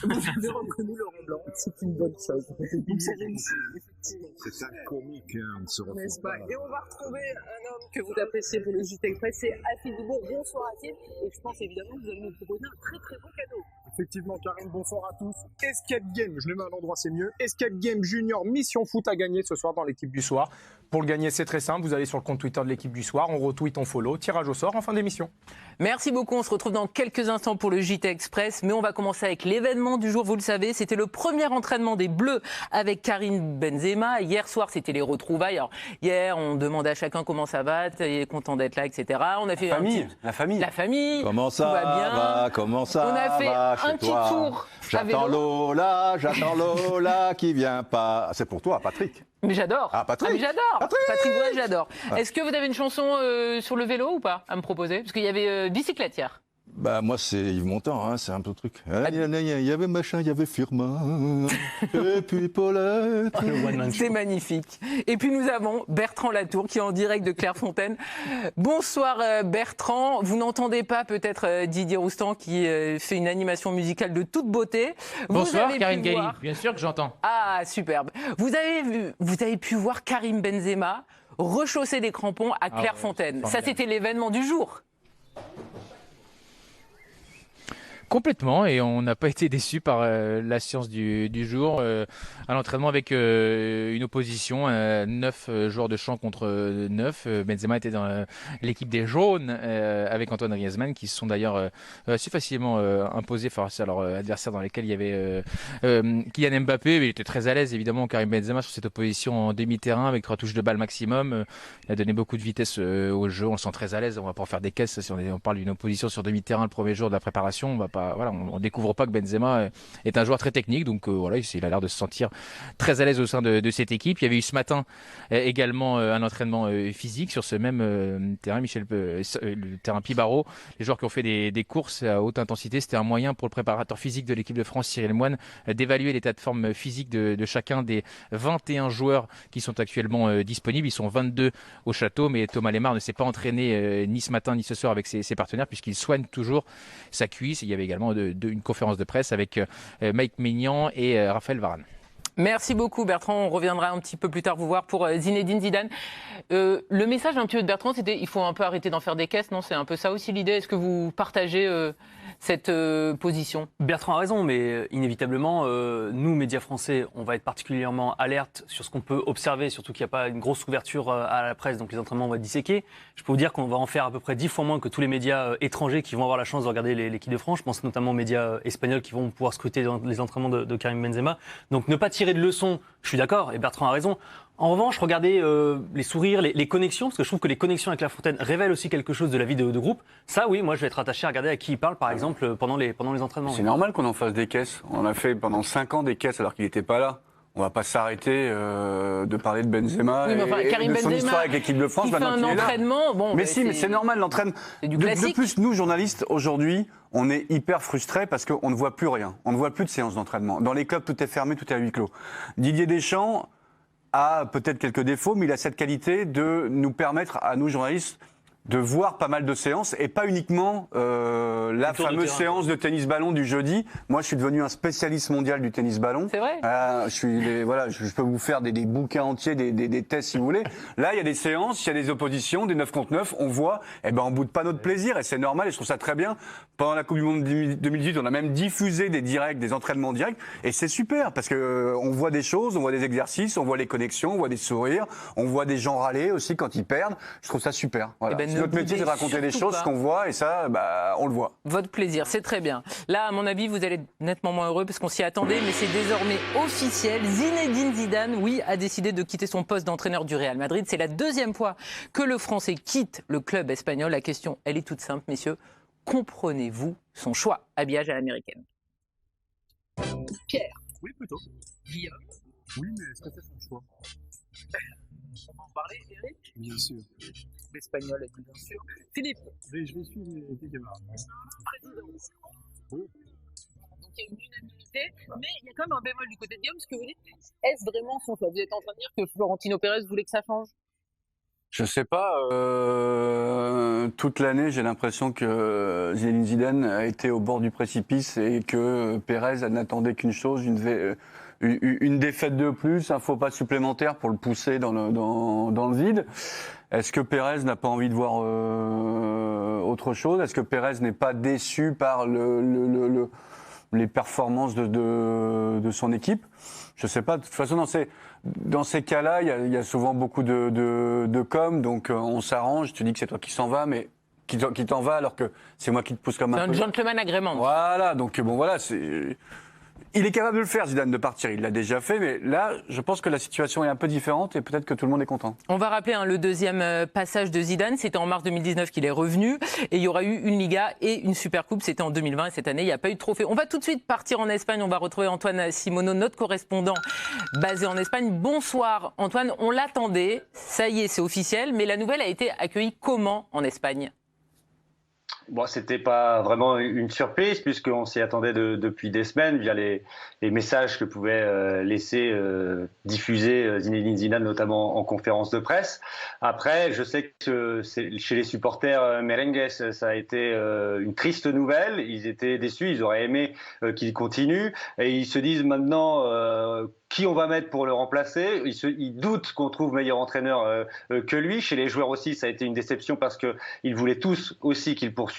Vous avez reconnu Laurent Blanc, c'est une bonne chose. Donc c'est réussi, effectivement. C'est ça comique, hein, on ne se retrouve N'est-ce pas. pas? Et on va retrouver un homme que vous appréciez pour le JT Express, c'est Afid Dubourg. Bonsoir Afid. Et je pense évidemment que vous allez nous proposer un très très beau cadeau. Effectivement, Karine, bonsoir à tous. Escape Game, je le mets à l'endroit, c'est mieux. Escape Game Junior Mission Foot à gagner ce soir dans l'équipe du soir. Pour le gagner, c'est très simple. Vous allez sur le compte Twitter de l'équipe du soir, on retweet, on follow, tirage au sort en fin d'émission. Merci beaucoup, on se retrouve dans quelques instants pour le JT Express, mais on va commencer avec l'événement du jour, vous le savez, c'était le premier entraînement des Bleus avec Karim Benzema. Hier soir, c'était les retrouvailles. Alors, hier, on demandait à chacun comment ça va, il est content d'être là, etc. On a fait La famille. Comment ça va, comment ça on a fait un petit tour. J'attends Lola qui vient pas. C'est pour toi, Patrick. Mais j'adore. Ah, Patrick. Mais j'adore. Patrick Bruel, j'adore. Ouais. Est-ce que vous avez une chanson sur le vélo ou pas à me proposer? Parce qu'il y avait bicyclette hier. Bah moi c'est Yves Montand, hein, c'est un peu le truc. Il y avait machin, il y avait Firmin, et puis Paulette. C'est magnifique. Et puis nous avons Bertrand Latour qui est en direct de Clairefontaine. Bonsoir Bertrand. Vous n'entendez pas peut-être Didier Roustan qui fait une animation musicale de toute beauté. Bonsoir Karine Galli, bien sûr que j'entends. Ah superbe. Vous avez pu voir Karim Benzema rechausser des crampons à Clairefontaine. Ouais, ça c'était l'événement du jour. Complètement, et on n'a pas été déçus par la séance du jour. À l'entraînement avec une opposition, 9 joueurs de champ contre 9. Benzema était dans l'équipe des jaunes avec Antoine Griezmann, qui se sont d'ailleurs assez facilement imposés face à leur adversaire dans lesquels il y avait Kylian Mbappé. Mais il était très à l'aise, évidemment, Karim Benzema, sur cette opposition en demi-terrain avec 3 touches de balle maximum. Il a donné beaucoup de vitesse au jeu, on le sent très à l'aise. On va pas en faire des caisses si on parle d'une opposition sur demi-terrain le premier jour de la préparation. On va pas, voilà, on découvre pas que Benzema est un joueur très technique, donc voilà, il a l'air de se sentir très à l'aise au sein de cette équipe. Il y avait eu ce matin également un entraînement physique sur ce même terrain, le terrain Pibaro. Les joueurs qui ont fait des courses à haute intensité, c'était un moyen pour le préparateur physique de l'équipe de France, Cyril Moine, d'évaluer l'état de forme physique de chacun des 21 joueurs qui sont actuellement disponibles. Ils sont 22 au château, mais Thomas Lemar ne s'est pas entraîné ni ce matin ni ce soir avec ses partenaires, puisqu'il soigne toujours sa cuisse. Il y avait également une conférence de presse avec Mike Maignan et Raphaël Varane. Merci beaucoup Bertrand, on reviendra un petit peu plus tard vous voir pour Zinedine Zidane. Le message un petit peu de Bertrand, c'était il faut un peu arrêter d'en faire des caisses, non? C'est un peu ça aussi l'idée. Est-ce que vous partagez cette position? Bertrand a raison, mais inévitablement, nous, médias français, on va être particulièrement alerte sur ce qu'on peut observer, surtout qu'il n'y a pas une grosse couverture à la presse, donc les entraînements vont être disséqués. Je peux vous dire qu'on va en faire à peu près 10 fois moins que tous les médias étrangers qui vont avoir la chance de regarder l'équipe de France. Je pense notamment aux médias espagnols qui vont pouvoir scruter les entraînements de Karim Benzema. Donc ne pas tirer de leçons, je suis d'accord, et Bertrand a raison. En revanche, regardez les sourires, les connexions, parce que je trouve que les connexions avec Clairefontaine révèlent aussi quelque chose de la vie de groupe. Ça, oui, moi, je vais être attaché à regarder à qui il parle, par exemple, pendant les entraînements. C'est normal qu'on en fasse des caisses. On a fait pendant 5 ans des caisses alors qu'il n'était pas là. On va pas s'arrêter de parler de Benzema oui, enfin, et de son histoire avec l'équipe de France. Il fait un entraînement. Bon, mais si, mais c'est normal l'entraînement. De plus, nous, journalistes, aujourd'hui, on est hyper frustrés parce qu'on ne voit plus rien. On ne voit plus de séances d'entraînement. Dans les clubs, tout est fermé, tout est à huis clos. Didier Deschamps a peut-être quelques défauts, mais il a cette qualité de nous permettre, à nous, journalistes, de voir pas mal de séances et pas uniquement la fameuse séance de tennis-ballon du jeudi. Moi, je suis devenu un spécialiste mondial du tennis-ballon. C'est vrai. Je peux vous faire des bouquins entiers, des tests si vous voulez. Là, il y a des séances, il y a des oppositions, des 9 contre 9. On voit, on boude pas notre plaisir et c'est normal et je trouve ça très bien. Pendant la Coupe du Monde 2018, on a même diffusé des directs, des entraînements directs et c'est super parce que on voit des choses, on voit des exercices, on voit les connexions, on voit des sourires, on voit des gens râler aussi quand ils perdent. Je trouve ça super. Voilà. Notre métier, c'est de raconter les choses, ce qu'on voit, et ça, on le voit. Votre plaisir, c'est très bien. Là, à mon avis, vous allez être nettement moins heureux parce qu'on s'y attendait, mais c'est désormais officiel. Zinedine Zidane, oui, a décidé de quitter son poste d'entraîneur du Real Madrid. C'est la 2e fois que le Français quitte le club espagnol. La question, elle est toute simple, messieurs. Comprenez-vous son choix? Habillage à l'américaine. Pierre. Oui, plutôt. Guillaume. Oui, mais est-ce que c'est son choix? On va en parler, Eric? Bien sûr. L'espagnol a dit bien sûr. Philippe. Mais je vais suivre les camarades. Président. Oui. Donc il y a une unanimité, mais il y a quand même un bémol du côté de Guillaume, parce que vous dites, est-ce vraiment son choix? Vous êtes en train de dire que Florentino Pérez voulait que ça change? Je sais pas. Toute l'année, j'ai l'impression que Zinedine Zidane a été au bord du précipice et que Pérez n'attendait qu'une chose, une défaite de plus, un faux pas supplémentaire pour le pousser dans le vide. Est-ce que Pérez n'a pas envie de voir autre chose? Est-ce que Pérez n'est pas déçu par les performances de son équipe? Je sais pas. De toute façon, dans ces cas-là, il y a souvent beaucoup de com, donc on s'arrange. Tu dis que c'est toi qui s'en vas, mais qui t'en va alors que c'est moi qui te pousse comme un C'est un peu. gentleman agreement. Voilà, donc bon voilà, il est capable de le faire, Zidane, de partir. Il l'a déjà fait, mais là, je pense que la situation est un peu différente et peut-être que tout le monde est content. On va rappeler le deuxième passage de Zidane. C'était en mars 2019 qu'il est revenu. Et il y aura eu une Liga et une Supercoupe. C'était en 2020 et cette année, il n'y a pas eu de trophée. On va tout de suite partir en Espagne. On va retrouver Antoine Simoneau, notre correspondant basé en Espagne. Bonsoir Antoine, on l'attendait. Ça y est, c'est officiel. Mais la nouvelle a été accueillie comment en Espagne ? Bon, c'était pas vraiment une surprise puisqu'on s'y attendait depuis des semaines via les messages que pouvait diffuser Zinedine Zidane, notamment en conférence de presse. Après, je sais que chez les supporters merengues, ça a été une triste nouvelle. Ils étaient déçus, ils auraient aimé qu'il continue et ils se disent maintenant qui on va mettre pour le remplacer. Ils doutent qu'on trouve meilleur entraîneur que lui. Chez les joueurs aussi, ça a été une déception parce qu'ils voulaient tous aussi qu'il poursuive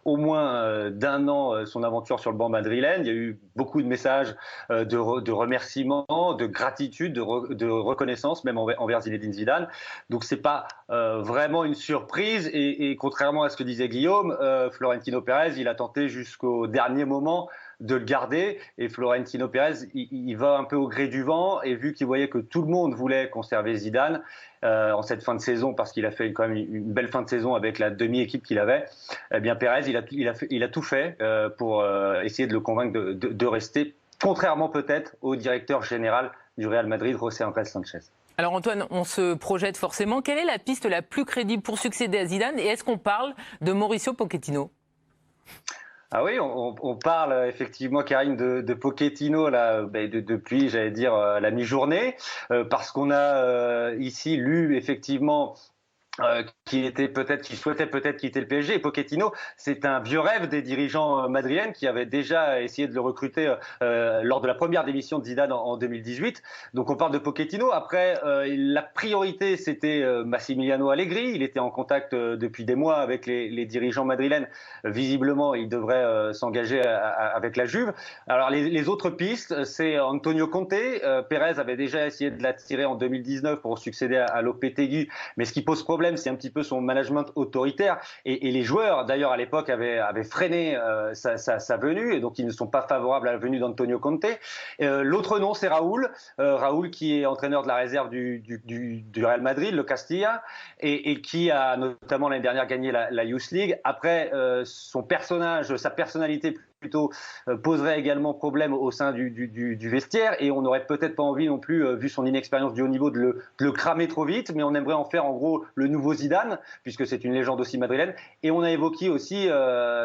au moins d'un an son aventure sur le banc madrilène. Il y a eu beaucoup de messages de remerciements, de gratitude, de reconnaissance, même envers Zinedine Zidane. Donc c'est pas vraiment une surprise. Et contrairement à ce que disait Guillaume, Florentino Pérez, il a tenté jusqu'au dernier moment de le garder, et Florentino Pérez il va un peu au gré du vent, et vu qu'il voyait que tout le monde voulait conserver Zidane en cette fin de saison, parce qu'il a fait quand même une belle fin de saison avec la demi-équipe qu'il avait, eh bien Pérez il a tout fait pour essayer de le convaincre de rester, contrairement peut-être au directeur général du Real Madrid, José Ángel Sánchez. Alors Antoine, on se projette forcément. Quelle est la piste la plus crédible pour succéder à Zidane, et est-ce qu'on parle de Mauricio Pochettino ? Ah oui, on parle effectivement, Karine, de Pochettino là, depuis, j'allais dire, la mi-journée, parce qu'on a ici lu effectivement qu'il souhaitait peut-être quitter le PSG. Et Pochettino, c'est un vieux rêve des dirigeants madrilènes qui avaient déjà essayé de le recruter lors de la première démission de Zidane en 2018. Donc on parle de Pochettino. Après, la priorité, c'était Massimiliano Allegri. Il était en contact depuis des mois avec les dirigeants madrilènes. Visiblement, il devrait s'engager avec la Juve. Alors les autres pistes, c'est Antonio Conte. Pérez avait déjà essayé de l'attirer en 2019 pour succéder à Lopetegui, mais ce qui pose problème, c'est un petit peu son management autoritaire, et les joueurs d'ailleurs à l'époque avaient freiné sa venue, et donc ils ne sont pas favorables à la venue d'Antonio Conte. L'autre nom, c'est Raúl qui est entraîneur de la réserve du Real Madrid, le Castilla, et qui a notamment l'année dernière gagné la Youth League. Après, sa personnalité plutôt poserait également problème au sein du vestiaire, et on n'aurait peut-être pas envie non plus, vu son inexpérience du haut niveau, de le cramer trop vite, mais on aimerait en faire en gros le nouveau Zidane, puisque c'est une légende aussi madrilène. Et on a évoqué aussi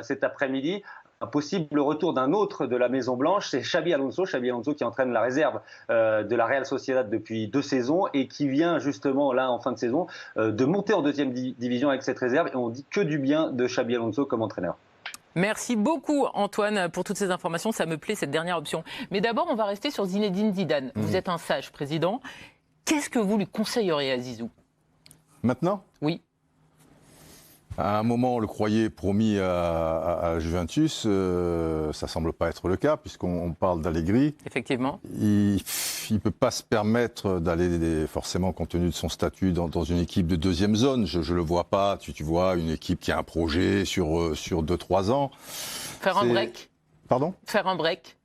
cet après-midi un possible retour d'un autre de la Maison Blanche, c'est Xabi Alonso qui entraîne la réserve de la Real Sociedad depuis 2 saisons et qui vient justement là en fin de saison de monter en deuxième division avec cette réserve, et on dit que du bien de Xabi Alonso comme entraîneur. Merci beaucoup Antoine pour toutes ces informations, ça me plaît cette dernière option. Mais d'abord, on va rester sur Zinedine Zidane. Vous êtes un sage président. Qu'est-ce que vous lui conseilleriez à Zizou ? Maintenant ? Oui. À un moment, on le croyait promis à Juventus. Ça semble pas être le cas, puisqu'on parle d'Allegri. Effectivement. Il ne peut pas se permettre d'aller, forcément, compte tenu de son statut, dans une équipe de deuxième zone. Je ne le vois pas. Tu vois, une équipe qui a un projet sur 2-3 ans. Faire un break. Pardon ? Faire un break.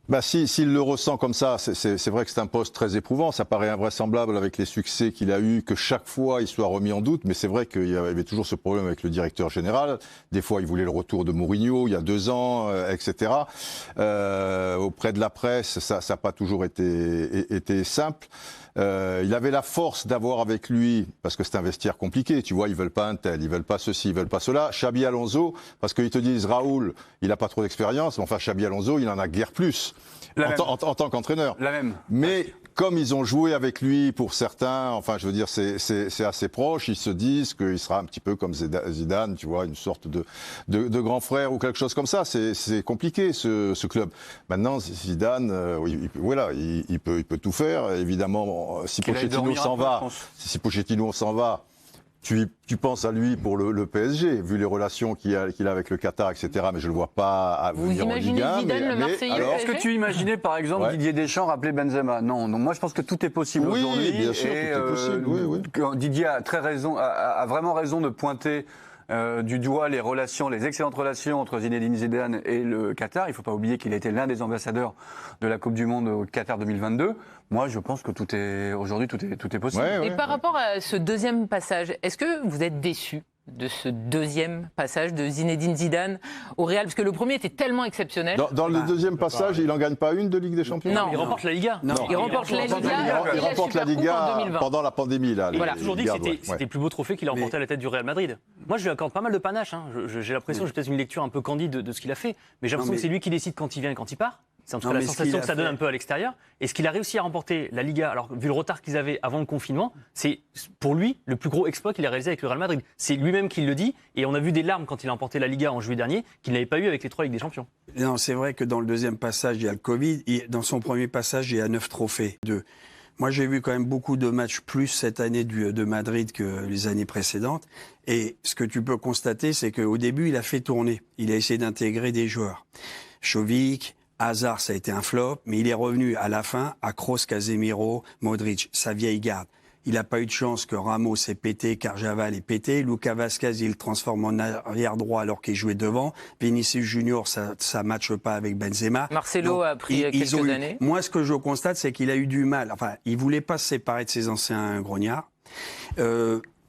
Bah, s'il le ressent comme ça, c'est vrai que c'est un poste très éprouvant. Ça paraît invraisemblable avec les succès qu'il a eus, que chaque fois il soit remis en doute. Mais c'est vrai qu'il y avait toujours ce problème avec le directeur général. Des fois, il voulait le retour de Mourinho il y a 2 ans, etc. Auprès de la presse, ça n'a pas toujours été simple. Il avait la force d'avoir avec lui, parce que c'est un vestiaire compliqué, tu vois, ils veulent pas un tel, ils veulent pas ceci, ils veulent pas cela. Xabi Alonso, parce qu'ils te disent Raúl, il a pas trop d'expérience, mais enfin Xabi Alonso, il en a guère plus en tant qu'entraîneur. La même. Mais comme ils ont joué avec lui pour certains, enfin je veux dire c'est assez proche, ils se disent qu'il sera un petit peu comme Zidane, tu vois, une sorte de grand frère ou quelque chose comme ça. C'est compliqué ce club. Maintenant Zidane, voilà, il peut tout faire. Évidemment, si Pochettino s'en va, tu penses à lui pour le PSG, vu les relations qu'il a avec le Qatar, etc. Mais je ne le vois pas venir en Ligue 1. Zidane, le Marseillais au Est-ce que tu imaginais, par exemple, Didier Deschamps rappeler Benzema? Non, moi je pense que tout est possible Oui, aujourd'hui. bien sûr, tout est possible. Oui. Didier a vraiment raison de pointer du doigt les excellentes relations entre Zinedine Zidane et le Qatar. Il ne faut pas oublier qu'il a été l'un des ambassadeurs de la Coupe du Monde au Qatar 2022. Moi, je pense que aujourd'hui, tout est possible. Et par rapport à ce deuxième passage, est-ce que vous êtes déçu de ce deuxième passage de Zinedine Zidane au Real? Parce que le premier était tellement exceptionnel. Dans le deuxième passage, il n'en gagne pas une de Ligue des Champions? Non. Il remporte la Liga. Il remporte la Liga. Il remporte la Liga pendant la pandémie. Là, Il a toujours dit que c'était le plus beau trophée qu'il a remporté à la tête du Real Madrid. Moi, je lui accorde pas mal de panache. J'ai l'impression, j'ai peut-être une lecture un peu candide de ce qu'il a fait, mais j'ai l'impression que c'est lui qui décide quand il vient et quand il part. C'est en tout cas la sensation que ça donne un peu à l'extérieur. Et ce qu'il a réussi à remporter la Liga, alors vu le retard qu'ils avaient avant le confinement, c'est pour lui le plus gros exploit qu'il a réalisé avec le Real Madrid. C'est lui-même qui le dit, et on a vu des larmes quand il a remporté la Liga en juillet dernier, qu'il n'avait pas eu avec les 3 Ligues des Champions. Non, c'est vrai que dans le deuxième passage, il y a le Covid. Dans son premier passage, il y a 9 trophées. Moi, j'ai vu quand même beaucoup de matchs plus cette année de Madrid que les années précédentes. Et ce que tu peux constater, c'est qu'au début, il a fait tourner. Il a essayé d'intégrer des joueurs. Jovic, Hazard, ça a été un flop, mais il est revenu à la fin à Kroos, Casemiro, Modric, sa vieille garde. Il n'a pas eu de chance que Ramos ait pété, Carvajal ait pété. Lucas Vazquez, il le transforme en arrière droit alors qu'il jouait devant. Vinicius Junior, ça matche pas avec Benzema. Marcelo a pris quelques années. Moi, ce que je constate, c'est qu'il a eu du mal. Enfin, il voulait pas se séparer de ses anciens grognards.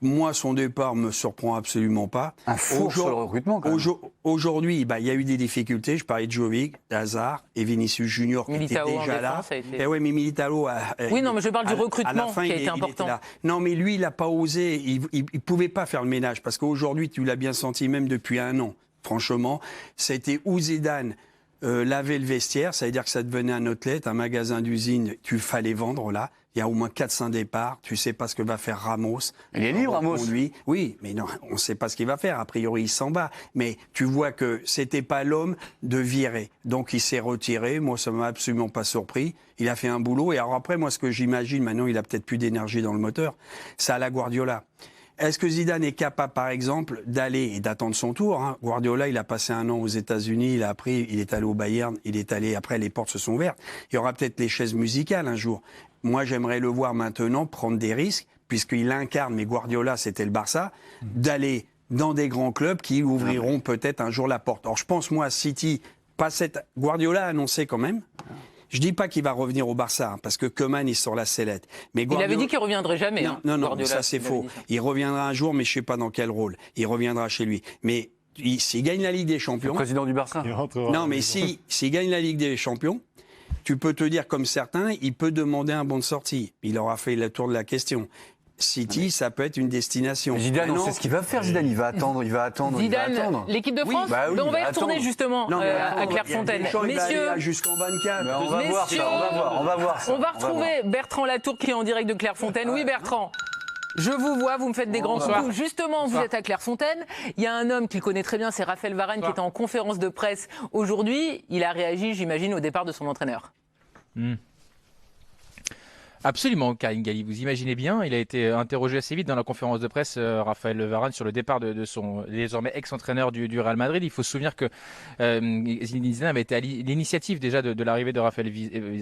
Moi, son départ me surprend absolument pas. Un four sur le recrutement, quand même. Aujourd'hui, il y a eu des difficultés. Je parlais de Jovic, Hazard et Vinicius Junior qui étaient déjà là. Et ouais, mais Militao oui, non, mais je parle du recrutement qui a été important. Non, mais lui, il n'a pas osé. Il pouvait pas faire le ménage parce qu'aujourd'hui, tu l'as bien senti même depuis un an. Franchement, c'était où Zidane laver le vestiaire, ça veut dire que ça devenait un outlet, un magasin d'usine, tu fallait vendre là. Il y a au moins 400 départs. Tu sais pas ce que va faire Ramos. Il est libre, Ramos. Oui, mais non, on sait pas ce qu'il va faire. A priori, il s'en bat. Mais tu vois que c'était pas l'homme de virer. Donc, il s'est retiré. Moi, ça m'a absolument pas surpris. Il a fait un boulot. Et alors après, moi, ce que j'imagine, maintenant, il a peut-être plus d'énergie dans le moteur. C'est à la Guardiola. Est-ce que Zidane est capable, par exemple, d'aller et d'attendre son tour, hein? Guardiola, il a passé un an aux États-Unis, il est allé au Bayern, après, les portes se sont ouvertes. Il y aura peut-être les chaises musicales un jour. Moi, j'aimerais le voir maintenant prendre des risques, puisqu'il incarne, mais Guardiola, c'était le Barça, d'aller dans des grands clubs qui ouvriront peut-être un jour la porte. Alors, je pense, moi, City, Guardiola a annoncé quand même. Je dis pas qu'il va revenir au Barça, hein, parce que Koeman est sur la sellette. Mais Guardiola... Il avait dit qu'il reviendrait jamais. Non, Guardiola, ça c'est faux. Il reviendra un jour, mais je sais pas dans quel rôle. Il reviendra chez lui. Mais s'il gagne la Ligue des Champions... Le président du Barça. Non, mais s'il gagne la Ligue des Champions, tu peux te dire comme certains, il peut demander un bon de sortie. Il aura fait le tour de la question. City, ça peut être une destination. Zidane, on sait ce qu'il va faire, Zidane. Il va attendre. Zidane, l'équipe de France, on va y retourner justement à Clairefontaine. Messieurs, jusqu'en 24. On va voir ça. On va retrouver Bertrand Latour qui est en direct de Clairefontaine. Oui, Bertrand. Je vous vois, vous me faites des grands coups. Justement, vous êtes à Clairefontaine. Il y a un homme qu'il connaît très bien, c'est Raphaël Varane, qui est en conférence de presse aujourd'hui. Il a réagi, j'imagine, au départ de son entraîneur. Absolument, Karine Galli. Vous imaginez bien, il a été interrogé assez vite dans la conférence de presse, Raphaël Varane, sur le départ de son désormais ex-entraîneur du Real Madrid. Il faut se souvenir que Zinedine Zidane avait été à l'initiative déjà de l'arrivée de Raphaël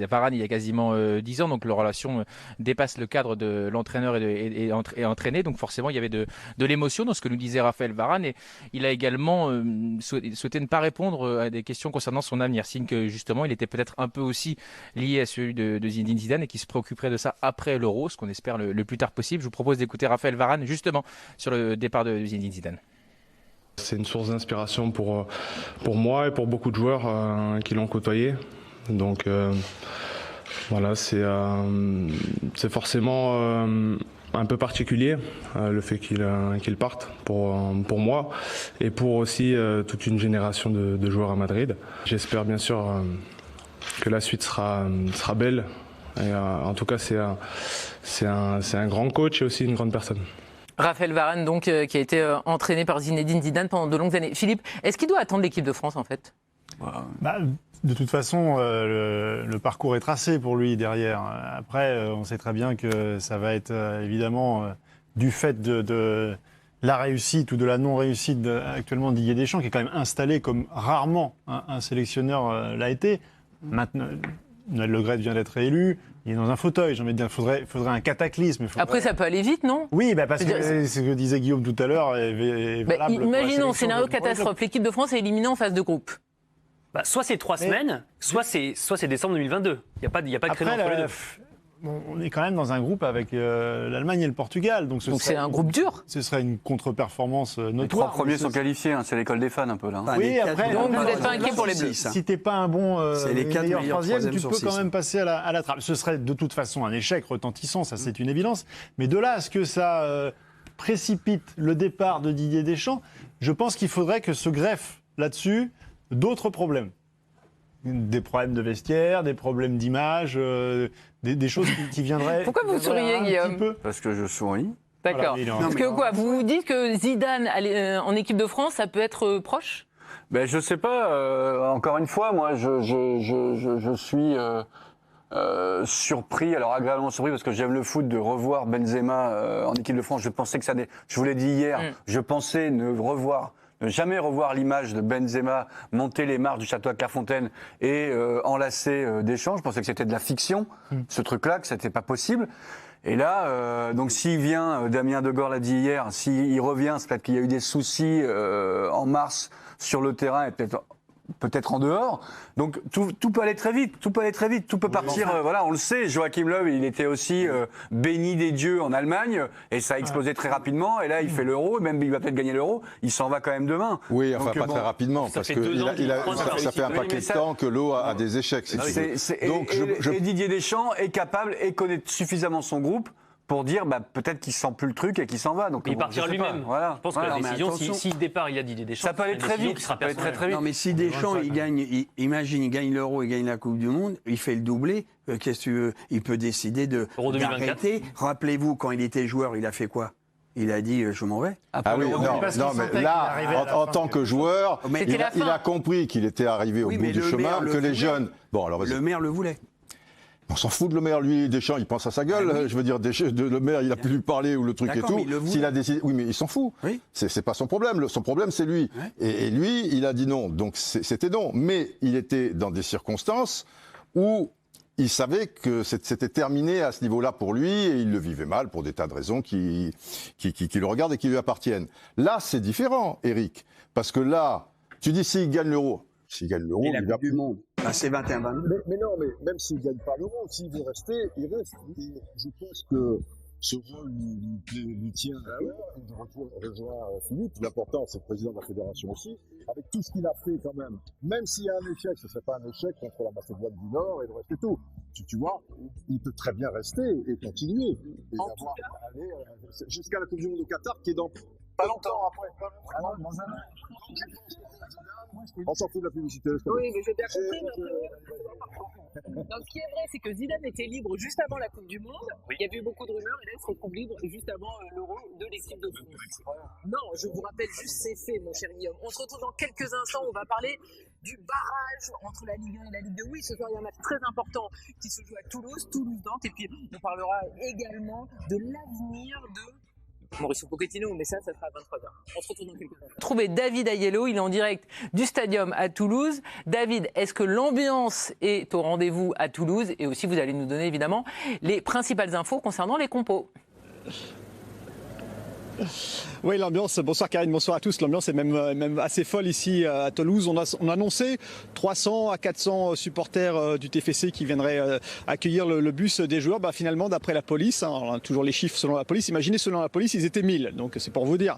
Varane il y a quasiment 10 ans. Donc leur relation dépasse le cadre de l'entraîneur et entraîné. Donc forcément, il y avait de l'émotion dans ce que nous disait Raphaël Varane. Et il a également souhaité ne pas répondre à des questions concernant son avenir. Signe que justement, il était peut-être un peu aussi lié à celui de Zinedine Zidane et qui se préoccuperait de ça après l'Euro, ce qu'on espère le plus tard possible. Je vous propose d'écouter Raphaël Varane justement sur le départ de Zinedine Zidane. C'est une source d'inspiration pour moi et pour beaucoup de joueurs qui l'ont côtoyé. Donc voilà, c'est forcément un peu particulier le fait qu'il parte pour moi et pour aussi toute une génération de joueurs à Madrid. J'espère bien sûr que la suite sera belle Et, en tout cas, c'est un grand coach et aussi une grande personne. Raphaël Varane, donc, qui a été entraîné par Zinedine Zidane pendant de longues années. Philippe, est-ce qu'il doit attendre l'équipe de France, en fait ? De toute façon, le parcours est tracé pour lui derrière. Après, on sait très bien que ça va être évidemment du fait de la réussite ou de la non-réussite actuellement de Didier Deschamps, qui est quand même installé comme rarement un sélectionneur l'a été. Maintenant, Noël Le Graët vient d'être élu. Il est dans un fauteuil, j'ai envie de dire, il faudrait un cataclysme. Après, ça peut aller vite, non ? Oui, parce que c'est ce que disait Guillaume tout à l'heure est valable. Imaginons, scénario catastrophe, l'équipe de France est éliminée en phase de groupe. Soit c'est 3 semaines, soit c'est décembre 2022. Il n'y a pas de créneau entre les deux. On est quand même dans un groupe avec l'Allemagne et le Portugal. Donc c'est un groupe dur. Ce serait une contre-performance notoire. Les 3 premiers sont qualifiés, c'est l'école des fans un peu là. Oui, après, donc vous n'êtes pas inquiet pour les Bleus. Si t'es pas un bon c'est les 4 meilleur meilleurs troisième, tu peux quand 6. même passer à la trappe. Ce serait de toute façon un échec retentissant, ça c'est une évidence. Mais de là à ce que ça précipite le départ de Didier Deschamps, je pense qu'il faudrait que se greffent là-dessus d'autres problèmes. Des problèmes de vestiaire, des problèmes d'image, des choses qui viendraient... Pourquoi vous souriez, Guillaume ? Parce que je souris. D'accord. Voilà, Parce que quoi, vous vous dites que Zidane en équipe de France, ça peut être proche ? Je sais pas. Encore une fois, moi, je suis surpris, alors agréablement surpris parce que j'aime le foot, de revoir Benzema en équipe de France. Je pensais que je vous l'ai dit hier, je pensais ne jamais revoir l'image de Benzema monter les marches du château à Clairefontaine et enlacer Deschamps. Je pensais que c'était de la fiction, ce truc-là, que c'était pas possible. Et là, donc s'il vient, Damien Degore l'a dit hier, s'il revient, c'est peut-être qu'il y a eu des soucis en mars sur le terrain et peut-être en dehors. Donc tout peut aller très vite, tout peut partir. Voilà, on le sait. Joachim Löw, il était aussi béni des dieux en Allemagne et ça a explosé très rapidement. Et là, il fait l'Euro, et même il va peut-être gagner l'Euro. Il s'en va quand même demain. Oui, enfin pas très rapidement, parce que ça fait un paquet de temps que l'eau a des échecs. Et Didier Deschamps est capable et connaît suffisamment son groupe pour dire peut-être qu'il sent plus le truc et qu'il s'en va. Donc il partira lui-même. Voilà. Je pense que la décision, si le départ il y a Didier Deschamps, ça peut aller très vite. Ça peut aller très vite. Non, mais si Deschamps il gagne, imagine il gagne l'Euro, il gagne la Coupe du Monde, il fait le doublé. Qu'est-ce que tu veux ? Il peut décider d'arrêter. Rappelez-vous quand il était joueur, il a fait quoi ? Il a dit je m'en vais. Mais là, en tant que joueur, il a compris qu'il était arrivé au bout du chemin, que les jeunes. Bon, alors le maire le voulait. On s'en fout de le maire, lui, Deschamps, il pense à sa gueule. Je veux dire, le maire, il a pu lui parler ou le truc et tout. S'il a décidé, oui, mais il s'en fout. Oui. C'est pas son problème. Son problème, c'est lui. Ouais. Et lui, il a dit non. Donc c'était non. Mais il était dans des circonstances où il savait que c'était terminé à ce niveau-là pour lui et il le vivait mal pour des tas de raisons qui le regardent et qui lui appartiennent. Là, c'est différent, Eric, parce que là, tu dis s'il gagne l'Euro. S'il gagne l'Euro, il va du monde. C'est 21-22. Mais non, mais même s'il ne gagne pas l'Euro, s'il veut rester, il reste. Et je pense que ce rôle lui tient à cœur. Et je rejoins Philippe. L'important, c'est le président de la fédération aussi. Avec tout ce qu'il a fait quand même. Même s'il y a un échec, ce ne serait pas un échec contre la Macédoine du Nord et le reste et tout. Tu vois, il peut très bien rester et continuer. Et aller jusqu'à la Coupe du Monde au Qatar, qui est dans pas longtemps après. Dans un an. On s'en fout de la publicité. Oui, mais j'ai bien compris. Donc, ce qui est vrai, c'est que Zidane était libre juste avant la Coupe du Monde. Il y avait eu beaucoup de rumeurs et là, il se retrouve libre juste avant l'Euro de l'équipe de France. Non, je vous rappelle juste ces faits, mon cher Guillaume. On se retrouve dans quelques instants. On va parler du barrage entre la Ligue 1 et la Ligue 2. Oui, ce soir, il y a un match très important qui se joue à Toulouse-Nantes. Et puis, on parlera également de l'avenir de Mauricio Pochettino, mais ça sera à 23h. On se retrouve dans quelques instants. Trouver David Aiello, il est en direct du Stadium à Toulouse. David, est-ce que l'ambiance est au rendez-vous à Toulouse ? Et aussi, vous allez nous donner évidemment les principales infos concernant les compos. Oui, l'ambiance, bonsoir Karine, bonsoir à tous. L'ambiance est même assez folle ici à Toulouse. On a annoncé 300 à 400 supporters du TFC qui viendraient accueillir le bus des joueurs. Finalement, d'après la police, on a toujours les chiffres selon la police, imaginez selon la police, ils étaient 1000. Donc c'est pour vous dire.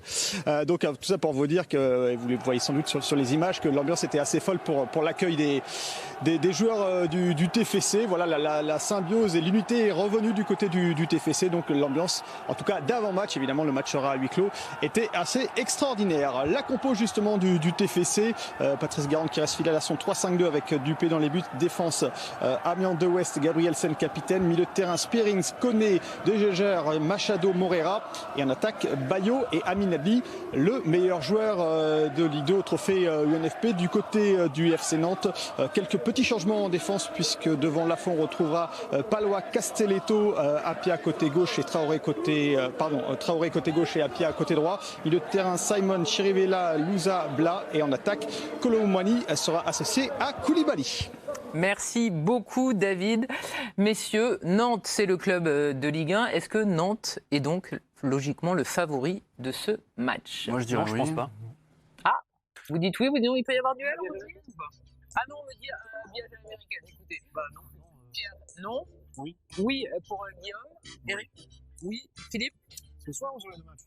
Donc tout ça pour vous dire que, vous le voyez sans doute sur les images, que l'ambiance était assez folle pour l'accueil des joueurs du TFC. Voilà, la symbiose et l'unité est revenue du côté du TFC. Donc l'ambiance, en tout cas d'avant-match, évidemment le match sera sera à huis clos, était assez extraordinaire. La compo justement du TFC, Patrice Garand qui reste fidèle à son 3-5-2 avec Dupé dans les buts, défense Amiens de West, Gabrielsen capitaine, milieu de terrain Spearings, Koné, De Jager, Machado, Morera, et en attaque Bayo et Aminadi, le meilleur joueur de Ligue 2 au trophée UNFP. Du côté du FC Nantes, quelques petits changements en défense puisque devant Lafont on retrouvera Palois, Castelletto, Apia côté gauche et Traoré côté gauche et Apia côté droit. Milieu de terrain Simon, Chirivella, Louza, Bla, et en attaque Kolo Muani sera associé à Koulibaly. Merci beaucoup David. Messieurs, Nantes c'est le club de Ligue 1. Est-ce que Nantes est donc logiquement le favori de ce match? Moi je dirais je pense pas. Ah, vous dites oui, vous dites non, il peut y avoir duel aujourd'hui? Ah non, on me dit via l'américaine, écoutez. Bah non. Non? Oui. Oui pour Guillaume. Eric? Oui. Philippe? Ce soir ou sur les deux matchs?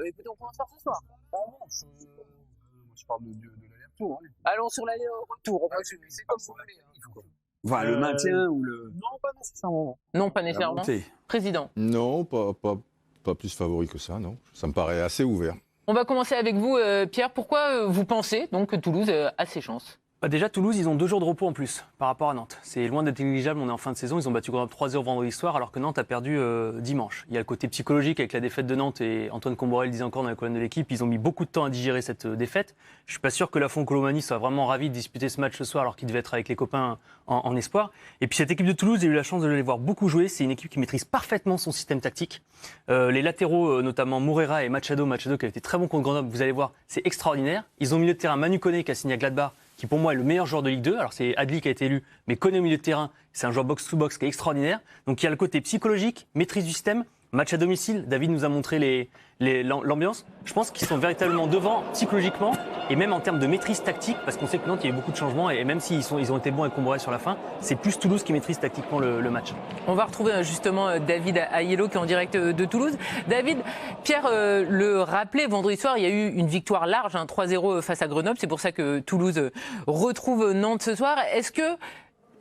Écoutez, on commence par ce soir. Ah non, je parle de l'aller-retour. Hein. Allons sur l'aller-retour. C'est comme vous voulez. Voilà, le maintien ou le... Non, pas nécessairement. Non, pas nécessairement. Président? Non, pas plus favori que ça, non. Ça me paraît assez ouvert. On va commencer avec vous, Pierre. Pourquoi vous pensez donc que Toulouse a ses chances? Déjà, Toulouse, ils ont 2 jours de repos en plus par rapport à Nantes. C'est loin d'être négligeable, on est en fin de saison. Ils ont battu Grenoble 3-0 vendredi soir, alors que Nantes a perdu dimanche. Il y a le côté psychologique avec la défaite de Nantes, et Antoine Comborel disait encore dans la colonne de l'équipe, ils ont mis beaucoup de temps à digérer cette défaite. Je ne suis pas sûr que Lafont Colomani soit vraiment ravi de disputer ce match ce soir, alors qu'il devait être avec les copains en espoir. Et puis cette équipe de Toulouse, j'ai eu la chance de les voir beaucoup jouer. C'est une équipe qui maîtrise parfaitement son système tactique. Les latéraux, notamment Morera et Machado qui a été très bon contre Grenoble, vous allez voir, c'est extraordinaire. Ils ont au milieu de terrain Manu Koné qui a signé à Gladbach, qui pour moi est le meilleur joueur de Ligue 2. Alors c'est Adli qui a été élu, mais Koné au milieu de terrain, c'est un joueur box-to-box qui est extraordinaire. Donc il y a le côté psychologique, maîtrise du système, match à domicile. David nous a montré l'ambiance. Je pense qu'ils sont véritablement devant psychologiquement et même en termes de maîtrise tactique, parce qu'on sait que Nantes, il y a eu beaucoup de changements et même s'ils ont été bons avec Comboré sur la fin, c'est plus Toulouse qui maîtrise tactiquement le match. On va retrouver justement David Aiello qui est en direct de Toulouse. David, Pierre le rappelait, vendredi soir, il y a eu une victoire large, 3-0 face à Grenoble. C'est pour ça que Toulouse retrouve Nantes ce soir. Est-ce que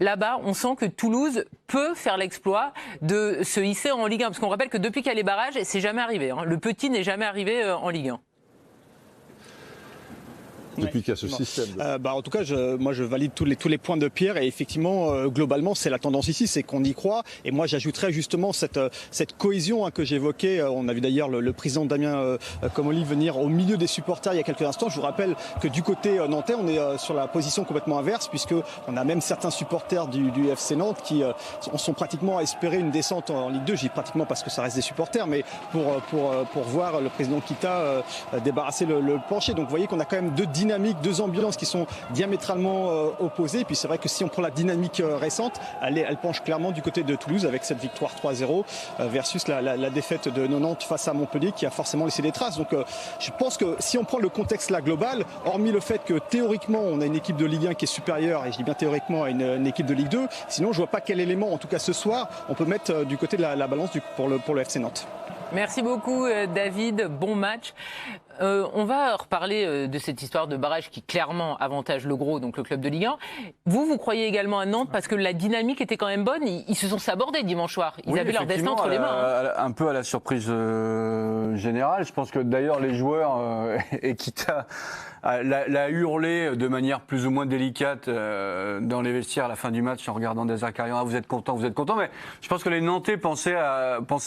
là-bas, on sent que Toulouse peut faire l'exploit de se hisser en Ligue 1? Parce qu'on rappelle que depuis qu'il y a les barrages, c'est jamais arrivé. Le petit n'est jamais arrivé en Ligue 1. Depuis qu'il y a ce système. En tout cas, moi je valide tous les points de Pierre et effectivement, globalement, c'est la tendance ici, c'est qu'on y croit. Et moi, j'ajouterais justement cette cohésion que j'évoquais. On a vu d'ailleurs le président Damien Comolli venir au milieu des supporters il y a quelques instants. Je vous rappelle que du côté nantais, on est sur la position complètement inverse, puisque on a même certains supporters du FC Nantes qui sont pratiquement à espérer une descente en Ligue 2. Je dis pratiquement parce que ça reste des supporters, mais pour voir le président Kita débarrasser le plancher. Donc vous voyez qu'on a quand même deux ambiances qui sont diamétralement opposées. Et puis c'est vrai que si on prend la dynamique récente, elle penche clairement du côté de Toulouse avec cette victoire 3-0 versus la défaite de Nantes face à Montpellier qui a forcément laissé des traces. Donc je pense que si on prend le contexte là global, hormis le fait que théoriquement on a une équipe de Ligue 1 qui est supérieure, et je dis bien théoriquement à une équipe de Ligue 2, sinon je vois pas quel élément, en tout cas ce soir, on peut mettre du côté de la balance pour le FC Nantes. Merci beaucoup David, bon match. On va reparler de cette histoire de barrage qui clairement avantage le gros, donc le club de Ligue 1. Vous croyez également à Nantes parce que la dynamique était quand même bonne. Ils se sont sabordés dimanche soir. Ils avaient leur destin entre les mains. Un peu à la surprise générale. Je pense que d'ailleurs les joueurs et Kita l'a hurlé de manière plus ou moins délicate dans les vestiaires à la fin du match en regardant des Zakarian. Ah, vous êtes content. Mais je pense que les Nantais pensaient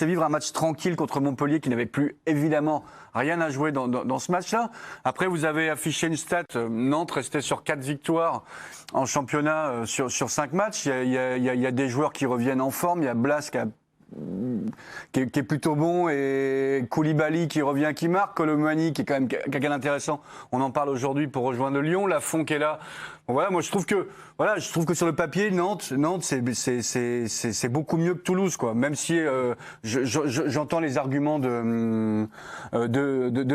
vivre un match tranquille contre Montpellier qui n'avait plus évidemment rien à jouer dans ce match-là. Après, vous avez affiché une stat. Nantes restait sur 4 victoires en championnat sur 5 matchs. Il y a des joueurs qui reviennent en forme. Il y a Blas qui est plutôt bon et Koulibaly qui revient, qui marque. Colomani qui est quand même quelqu'un d'intéressant. On en parle aujourd'hui pour rejoindre Lyon. Lafont qui est là. Bon, voilà, moi je trouve que sur le papier Nantes c'est beaucoup mieux que Toulouse, quoi. Même si j'entends les arguments de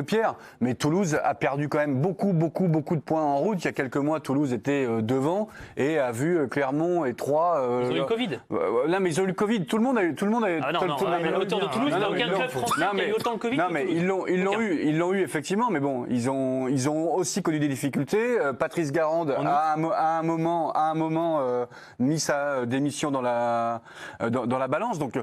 Pierre, mais Toulouse a perdu quand même beaucoup de points en route. Il y a quelques mois, Toulouse était devant et a vu Clermont et Troyes. Ils ont eu le Covid. Là, mais ils ont eu le Covid. Tout le monde a. Ah non, à hauteur de Toulouse, il n'y a aucun club français qui a eu autant de Covid. Non, mais ils l'ont eu effectivement. Mais bon, ils ont aussi connu des difficultés. Patrice Garand à un moment à un moment mis sa démission dans la balance. Donc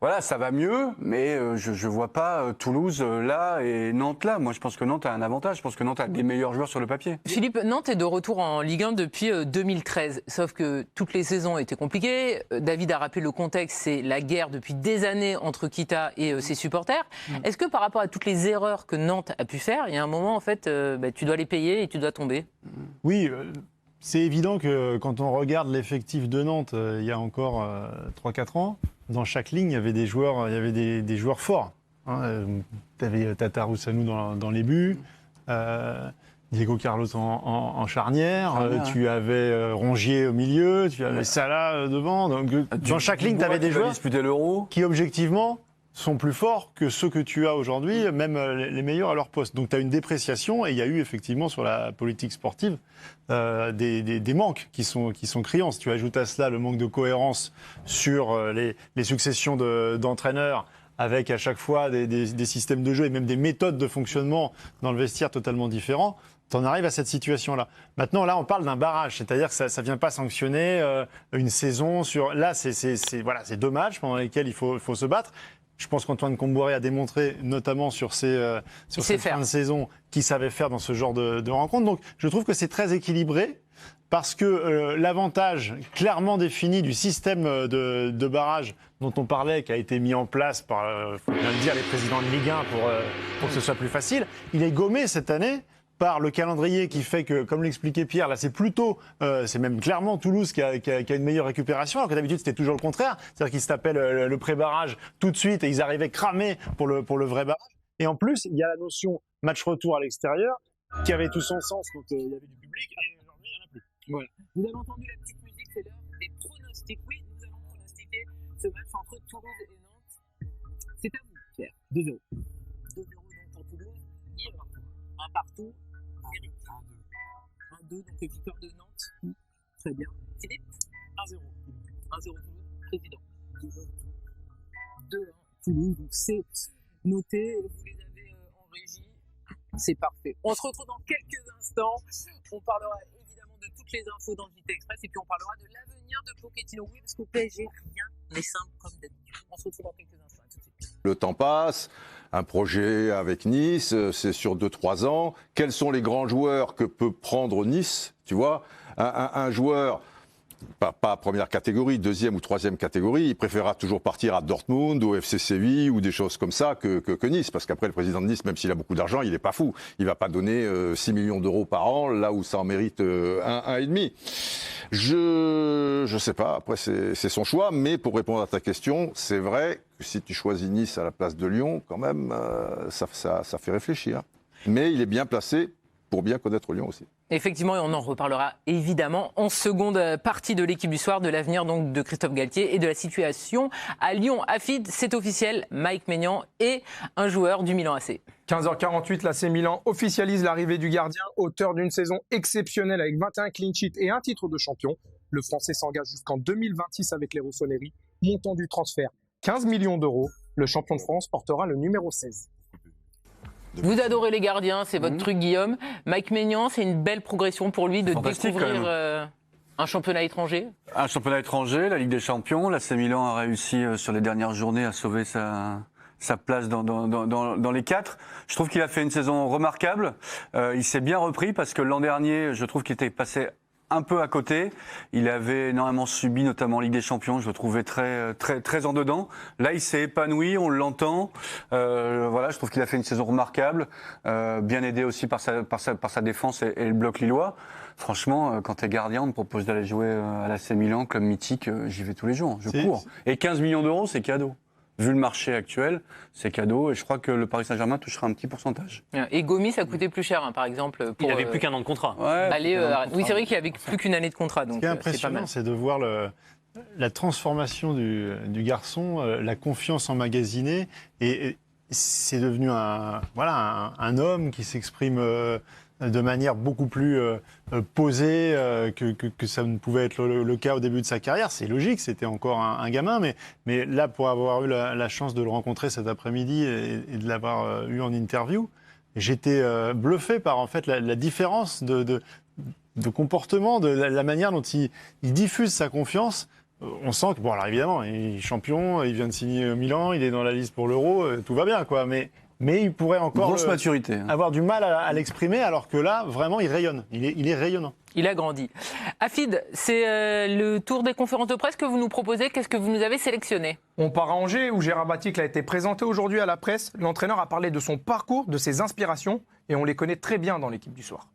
voilà, ça va mieux, mais je vois pas Toulouse là et Nantes là. Moi, je pense que Nantes a un avantage. Je pense que Nantes a des meilleurs joueurs sur le papier. Philippe, Nantes est de retour en Ligue 1 depuis 2013, sauf que toutes les saisons étaient compliquées. David a rappelé le contexte, c'est la guerre depuis des années entre Kita et ses supporters. Est-ce que par rapport à toutes les erreurs que Nantes a pu faire, il y a un moment, en fait, tu dois les payer et tu dois tomber? Oui, c'est évident que quand on regarde l'effectif de Nantes il y a encore 3-4 ans, dans chaque ligne, il y avait des joueurs forts. Tu avais Tata Roussanou dans les buts, Diego Carlos en charnière, tu avais Rongier au milieu, tu avais Salah devant. Donc, dans chaque ligne, tu avais des joueurs qui, objectivement, sont plus forts que ceux que tu as aujourd'hui, même les meilleurs à leur poste. Donc tu as une dépréciation et il y a eu effectivement sur la politique sportive des manques qui sont criants. Si tu ajoutes à cela le manque de cohérence sur les successions d'entraîneurs avec à chaque fois des systèmes de jeu et même des méthodes de fonctionnement dans le vestiaire totalement différents, tu en arrives à cette situation-là. Maintenant, là, on parle d'un barrage, c'est-à-dire que ça ne vient pas sanctionner une saison sur... Là, c'est 2 matchs pendant lesquels il faut se battre. Je pense qu'Antoine Comboiré a démontré, notamment sur cette fin de saison, qu'il savait faire dans ce genre de rencontre. Donc, je trouve que c'est très équilibré parce que l'avantage clairement défini du système de barrage dont on parlait, qui a été mis en place par, faut bien le dire, les présidents de Ligue 1 pour que ce soit plus facile, il est gommé cette année par le calendrier qui fait que, comme l'expliquait Pierre, là c'est plutôt, c'est même clairement Toulouse qui a une meilleure récupération, alors que d'habitude c'était toujours le contraire, c'est-à-dire qu'ils se tapaient le pré-barrage tout de suite et ils arrivaient cramés pour le vrai barrage. Et en plus, il y a la notion match retour à l'extérieur qui avait tout son sens quand il y avait du public, et aujourd'hui il n'y en a plus. Voilà. Vous avez entendu la petite musique, c'est l'heure des pronostics. Oui, nous allons pronostiquer ce match entre Toulouse et Nantes. C'est à vous, Pierre. 2-0. 2-0 donc pour Toulouse. Yves, un partout. 1-2, donc victoire de Nantes. Très bien. Philippe 1-0. 1-0 Toulouse, président. 2-1 Toulouse, donc c'est noté. Vous les avez en régie. C'est parfait. On se retrouve dans quelques instants. On parlera évidemment de toutes les infos dans le JT Express et puis on parlera de l'avenir de Pochettino. Oui, parce qu'au PSG, rien n'est simple comme d'habitude. On se retrouve dans quelques instants. À tout de suite. Le temps passe. Un projet avec Nice, c'est sur 2-3 ans. Quels sont les grands joueurs que peut prendre Nice? Tu vois, un joueur, pas première catégorie, deuxième ou troisième catégorie, il préférera toujours partir à Dortmund, au FC Séville ou des choses comme ça que Nice. Parce qu'après, le président de Nice, même s'il a beaucoup d'argent, il n'est pas fou. Il ne va pas donner 6 millions d'euros par an, là où ça en mérite 1,5. Je sais pas, après c'est son choix, mais pour répondre à ta question, c'est vrai que si tu choisis Nice à la place de Lyon, quand même, ça fait réfléchir. Mais il est bien placé pour bien connaître Lyon aussi. Effectivement, et on en reparlera évidemment en seconde partie de l'équipe du soir, de l'avenir donc de Christophe Galtier et de la situation à Lyon. Afid, c'est officiel, Mike Maignan est un joueur du Milan AC. 15h48, l'AC Milan officialise l'arrivée du gardien, auteur d'une saison exceptionnelle avec 21 clean sheets et un titre de champion. Le Français s'engage jusqu'en 2026 avec les Rossoneri. Montant du transfert, 15 millions d'euros. Le champion de France portera le numéro 16. Vous adorez les gardiens, c'est votre truc, Guillaume. Mike Maignan, c'est une belle progression pour lui de découvrir un championnat étranger. Un championnat étranger, la Ligue des Champions. L'AC Milan a réussi sur les dernières journées à sauver sa place dans les 4. Je trouve qu'il a fait une saison remarquable. Il s'est bien repris parce que l'an dernier, je trouve qu'il était passé un peu à côté. Il avait énormément subi, notamment en Ligue des Champions. Je le trouvais très en dedans. Là, il s'est épanoui, on l'entend. Voilà, je trouve qu'il a fait une saison remarquable, bien aidé aussi par sa défense et le bloc lillois. Franchement, quand t'es gardien, on me propose d'aller jouer à l'AC Milan, club mythique, j'y vais tous les jours. Je cours. Et 15 millions d'euros, c'est cadeau. Vu le marché actuel, c'est cadeau et je crois que le Paris Saint-Germain touchera un petit pourcentage. Et Gomis, ça coûtait plus cher, hein, par exemple. Il n'avait plus qu'un an de contrat. Oui, c'est vrai qu'il n'avait plus qu'une année de contrat. Donc, ce qui est impressionnant, c'est de voir la transformation du garçon, la confiance emmagasinée. Et c'est devenu un homme qui s'exprime de manière beaucoup plus posée que ça ne pouvait être le cas au début de sa carrière. C'est logique, c'était encore un gamin, mais là, pour avoir eu la chance de le rencontrer cet après-midi et de l'avoir eu en interview, j'étais bluffé par en fait la différence de comportement, de la manière dont il diffuse sa confiance. On sent que, bon, alors évidemment, il est champion, il vient de signer au Milan, il est dans la liste pour l'Euro, tout va bien, quoi. Mais il pourrait encore grosse maturité. Avoir du mal à l'exprimer, alors que là, vraiment, il rayonne. Il est rayonnant. Il a grandi. Afid, c'est le tour des conférences de presse que vous nous proposez. Qu'est-ce que vous nous avez sélectionné? On part à Angers, où Gérard Batic a été présenté aujourd'hui à la presse. L'entraîneur a parlé de son parcours, de ses inspirations, et on les connaît très bien dans l'équipe du soir.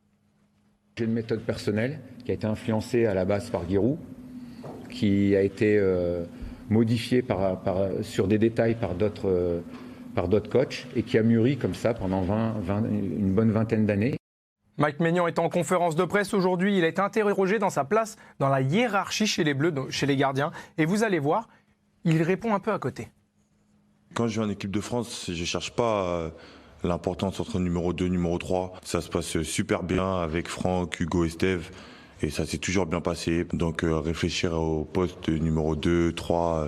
J'ai une méthode personnelle qui a été influencée à la base par Giroud, qui a été modifiée sur des détails par d'autres coachs, et qui a mûri comme ça pendant une bonne vingtaine d'années. Mike Maignan est en conférence de presse aujourd'hui. Il a été interrogé dans sa place dans la hiérarchie chez les Bleus, chez les gardiens. Et vous allez voir, il répond un peu à côté. Quand je viens en équipe de France, je ne cherche pas l'importance entre numéro 2 et numéro 3. Ça se passe super bien avec Franck, Hugo et Steve. Et ça s'est toujours bien passé. Donc réfléchir au poste de numéro 2, 3,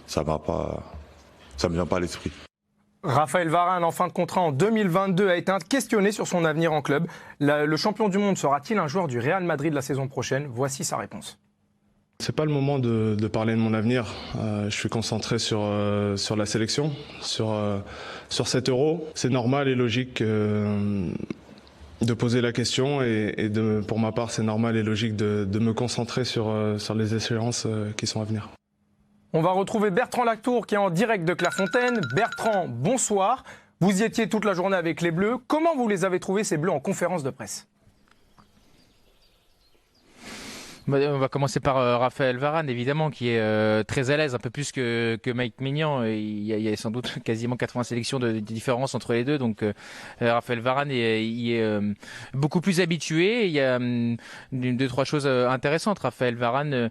ça ne me vient pas à l'esprit. Raphaël Varane, en fin de contrat en 2022, a été questionné sur son avenir en club. Le champion du monde sera-t-il un joueur du Real Madrid la saison prochaine? Voici sa réponse. C'est pas le moment de parler de mon avenir. Je suis concentré sur la sélection, sur cet Euro. C'est normal et logique de poser la question et pour ma part, c'est normal et logique de me concentrer sur les échéances qui sont à venir. On va retrouver Bertrand Lactour qui est en direct de Clairefontaine. Bertrand, bonsoir. Vous y étiez toute la journée avec les Bleus. Comment vous les avez trouvés, ces Bleus, en conférence de presse? On va commencer par Raphaël Varane, évidemment, qui est très à l'aise, un peu plus que Mike Maignan. Il y a sans doute quasiment 80 sélections de différence entre les deux. Donc Raphaël Varane y est beaucoup plus habitué. Il y a deux, trois choses intéressantes. Raphaël Varane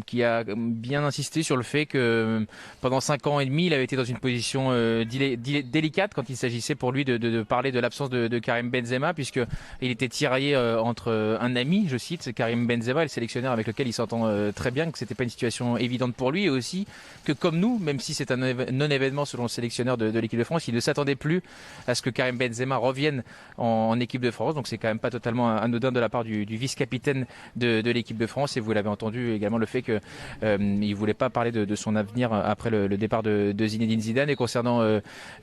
qui a bien insisté sur le fait que pendant 5 ans et demi, il avait été dans une position délicate quand il s'agissait pour lui de parler de l'absence de Karim Benzema, puisqu'il était tiraillé entre un ami, je cite, Karim Benzema, et le sélectionneur avec lequel il s'entend très bien, que c'était pas une situation évidente pour lui, et aussi que comme nous, même si c'est un non-événement selon le sélectionneur de l'équipe de France, il ne s'attendait plus à ce que Karim Benzema revienne en équipe de France. Donc c'est quand même pas totalement anodin de la part du vice-capitaine de l'équipe de France. Et vous l'avez entendu également, le fait que il voulait pas parler de son avenir après le départ de Zinedine Zidane. Et concernant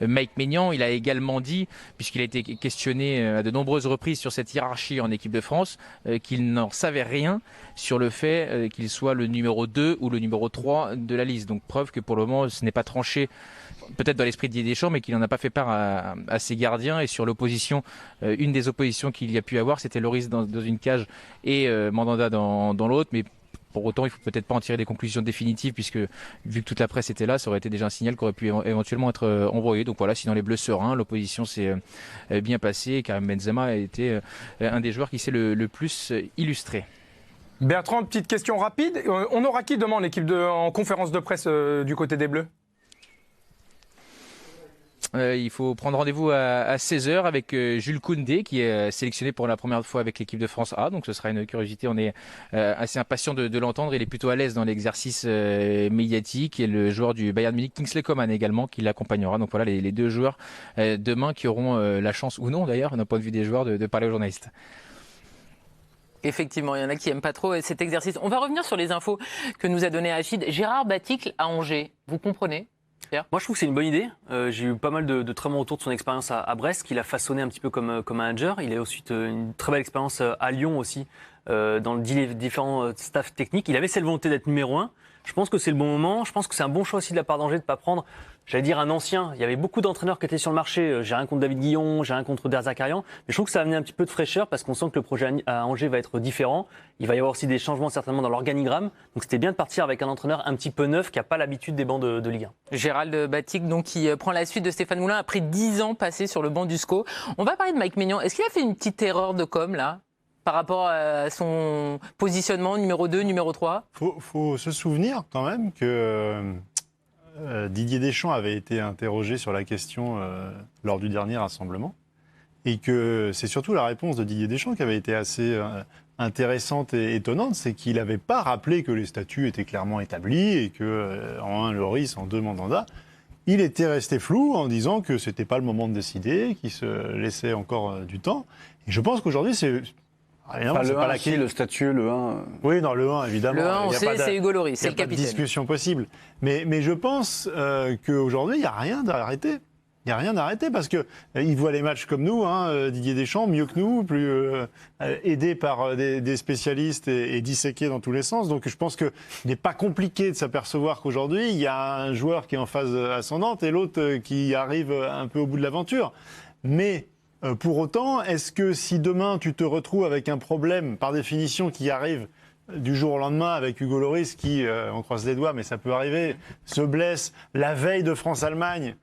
Mike Maignan, il a également dit, puisqu'il a été questionné à de nombreuses reprises sur cette hiérarchie en équipe de France, qu'il n'en savait rien sur le fait qu'il soit le numéro 2 ou le numéro 3 de la liste. Donc preuve que pour le moment ce n'est pas tranché, peut-être dans l'esprit de Didier Deschamps, mais qu'il n'en a pas fait part à ses gardiens. Et sur l'opposition, une des oppositions qu'il y a pu avoir, c'était Loris dans une cage et Mandanda dans l'autre. Mais pour autant, il ne faut peut-être pas en tirer des conclusions définitives, puisque vu que toute la presse était là, ça aurait été déjà un signal qui aurait pu éventuellement être envoyé. Donc voilà, sinon les Bleus sereins, l'opposition s'est bien passée, et Karim Benzema a été un des joueurs qui s'est le plus illustré. Bertrand, petite question rapide. On aura qui demain en conférence de presse du côté des Bleus? Il faut prendre rendez-vous à 16h avec Jules Koundé, qui est sélectionné pour la première fois avec l'équipe de France A. Donc ce sera une curiosité, on est assez impatient de l'entendre. Il est plutôt à l'aise dans l'exercice médiatique. Et le joueur du Bayern Munich, Kingsley Coman également, qui l'accompagnera. Donc voilà les deux joueurs demain qui auront la chance, ou non d'ailleurs, d'un point de vue des joueurs, de parler aux journalistes. Effectivement, il y en a qui n'aiment pas trop cet exercice. On va revenir sur les infos que nous a donné Afid. Gérard Batic à Angers, vous comprenez? Moi, je trouve que c'est une bonne idée. J'ai eu pas mal de très bons retours de son expérience à Brest, qu'il a façonné un petit peu comme manager. Il a ensuite une très belle expérience à Lyon aussi, dans les différents staffs techniques. Il avait cette volonté d'être numéro 1. Je pense que c'est le bon moment. Je pense que c'est un bon choix aussi de la part d'Angers de ne pas prendre, j'allais dire, un ancien. Il y avait beaucoup d'entraîneurs qui étaient sur le marché. J'ai rien contre David Guillon, j'ai rien contre Derzakarian. Mais je trouve que ça a amené un petit peu de fraîcheur, parce qu'on sent que le projet à Angers va être différent. Il va y avoir aussi des changements certainement dans l'organigramme. Donc c'était bien de partir avec un entraîneur un petit peu neuf qui n'a pas l'habitude des bancs de Ligue 1. Gérald Batic, donc, qui prend la suite de Stéphane Moulin après 10 ans passés sur le banc du SCO. On va parler de Mike Maignan. Est-ce qu'il a fait une petite erreur de com là, par rapport à son positionnement numéro 2, numéro 3? Faut se souvenir quand même que Didier Deschamps avait été interrogé sur la question lors du dernier rassemblement, et que c'est surtout la réponse de Didier Deschamps qui avait été assez intéressante et étonnante. C'est qu'il n'avait pas rappelé que les statuts étaient clairement établis et que en 1 Loris, en 2 Mandanda. Il était resté flou en disant que c'était pas le moment de décider, qu'il se laissait encore du temps. Et je pense qu'aujourd'hui, c'est Évidemment, Enfin, c'est le pas 1, la si, le statut, le 1. Oui, non, le 1, évidemment. Le 1, on Il y a sait, pas c'est Hugo Lloris, c'est le Il n'y a pas de capitaine. discussion possible. Mais je pense qu'aujourd'hui, il n'y a rien d'arrêté. Il n'y a rien d'arrêté parce qu'il voit les matchs comme nous, Didier Deschamps, mieux que nous, plus aidé par des spécialistes et disséqué dans tous les sens. Donc je pense qu'il n'est pas compliqué de s'apercevoir qu'aujourd'hui, il y a un joueur qui est en phase ascendante et l'autre qui arrive un peu au bout de l'aventure. Mais pour autant, est-ce que si demain tu te retrouves avec un problème, par définition, qui arrive du jour au lendemain avec Hugo Lloris qui, on croise les doigts, mais ça peut arriver, se blesse la veille de France-Allemagne?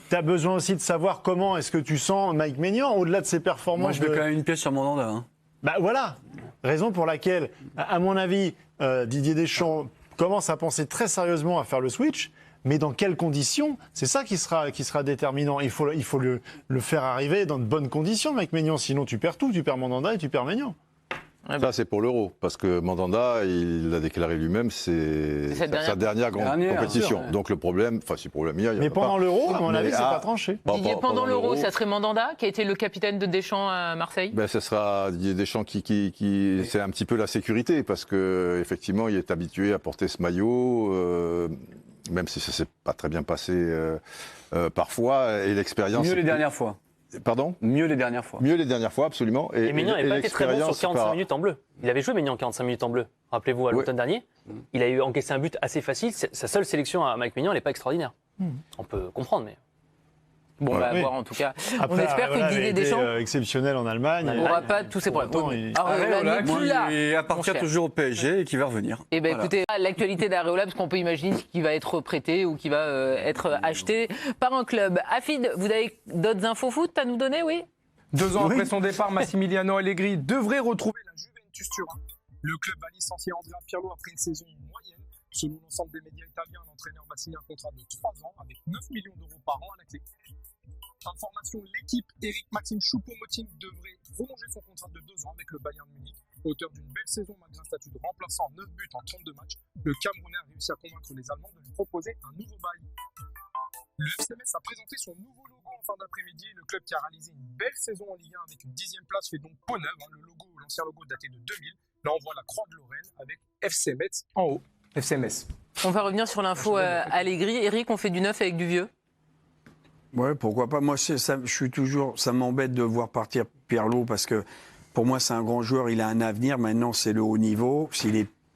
Tu as besoin aussi de savoir comment est-ce que tu sens Mike Maignan, au-delà de ses performances. Moi, je mets quand même une pièce sur Mandanda. Hein. Bah voilà, raison pour laquelle, à mon avis, Didier Deschamps commence à penser très sérieusement à faire le switch, mais dans quelles conditions? C'est ça qui sera déterminant. Il faut le faire arriver dans de bonnes conditions, Mike Maignan, sinon tu perds tout, tu perds Mandanda et tu perds Maignan. Ça, c'est pour l'Euro, parce que Mandanda, il l'a déclaré lui-même, c'est sa dernière grande compétition. Donc le problème, enfin, si problème il y a. Mais pendant l'Euro, à mon avis, c'est pas tranché. Didier, pendant l'Euro, ça serait Mandanda qui a été le capitaine de Deschamps à Marseille? Ben, ce sera Didier Deschamps qui c'est un petit peu la sécurité, parce que effectivement, il est habitué à porter ce maillot, même si ça s'est pas très bien passé parfois, et l'expérience. Mieux les dernières fois. Pardon? Mieux les dernières fois. Mieux les dernières fois, absolument. Et Maignan n'avait pas été très bon sur 45 minutes en bleu. Il avait joué Maignan 45 minutes en bleu. Rappelez-vous, à l'automne dernier, il a eu encaissé un but assez facile. Sa seule sélection à Mike Maignan, elle n'est pas extraordinaire. On peut comprendre, mais... Bon, on va voir en tout cas. Après, on espère que Didier Deschamps exceptionnel en Allemagne. On n'aura pas tous ces problèmes. Areola, qui appartient toujours au PSG et qui va revenir. Eh bien, écoutez, l'actualité d'Areola, parce qu'on peut imaginer qu'il va être prêté ou qu'il va être acheté par un club. Afid, vous avez d'autres infos foot à nous donner, oui? 2 ans après son départ, Massimiliano Allegri devrait retrouver la Juventus Turin. Le club a licencié Andrea Pirlo après une saison moyenne. Selon l'ensemble des médias italiens, l'entraîneur va signer un contrat de 3 ans avec 9 millions d'euros par an à la clé. Information, l'équipe Eric Maxime Choupo-Moting devrait prolonger son contrat de 2 ans avec le Bayern Munich. Auteur d'une belle saison malgré un statut de remplaçant, 9 buts en 32 matchs, le Camerounais a réussi à convaincre les Allemands de lui proposer un nouveau bail. Le FCMS a présenté son nouveau logo en fin d'après-midi. Le club qui a réalisé une belle saison en Ligue 1 avec une 10e place fait donc peau neuve. L'ancien logo daté de 2000. Là, on voit la croix de Lorraine avec FC Metz en haut. FCMS. On va revenir sur l'info Allegri. Eric, on fait du neuf avec du vieux? Ouais, pourquoi pas. Moi, ça m'embête de voir partir Pirlo parce que pour moi, c'est un grand joueur, il a un avenir. Maintenant, c'est le haut niveau.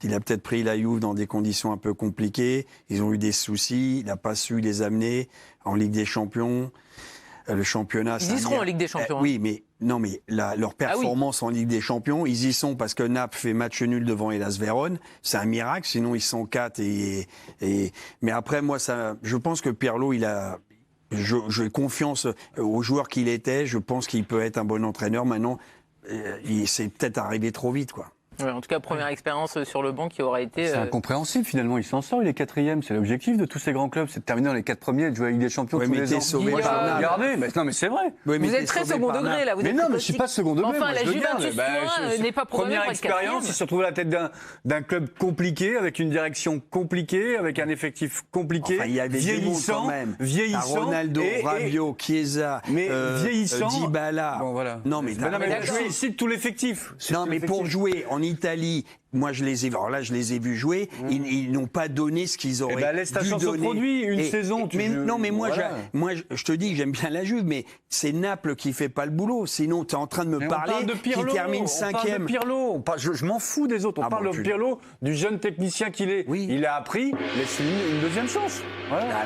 Il a peut-être pris la Juve dans des conditions un peu compliquées. Ils ont eu des soucis. Il n'a pas su les amener en Ligue des Champions. Le championnat. Ils y seront en Ligue des Champions. Oui, mais leur performance en Ligue des Champions, ils y sont parce que Naples fait match nul devant Hellas Vérone. C'est un miracle. Sinon, ils sont 4 mais après, moi, je pense que Pirlo, j'ai confiance au joueur qu'il était. Je pense qu'il peut être un bon entraîneur. Maintenant, il s'est peut-être arrivé trop vite, quoi. Ouais, en tout cas, première expérience sur le banc qui aura été... C'est incompréhensible finalement, il s'en sort, il est 4e. C'est l'objectif de tous ces grands clubs, c'est de terminer dans les 4 premiers et de jouer à la Ligue des Champions tous les ans. Sauvé Moi, par Naples. regardez, non mais c'est vrai. Oui, vous êtes très second degré là. Mais non, mais je suis pas second degré. Enfin, moi, la je le garde. Juventus n'est pas programmée première expérience, il se retrouve à la tête d'un club compliqué, avec une direction compliquée, avec un effectif compliqué, enfin, il y a des vieillissant, Ronaldo, Rabiot, Chiesa, vieillissant, Dybala. Bon, voilà. Non mais je cite tout l'effectif. Non mais pour jouer en Italie. Moi, je les ai vus jouer. Ils n'ont pas donné ce qu'ils auraient laisse ta dû chance donner. au produit, une saison. Moi, je te dis, j'aime bien la Juve, mais c'est Naples qui fait pas le boulot. Sinon, tu es en train de me parler qui termine 5e. On parle de Pirlo. Je m'en fous des autres. On parle de Pirlo, du jeune technicien qu'il est. Oui. Il a appris. Laisse-lui une deuxième chance. Voilà.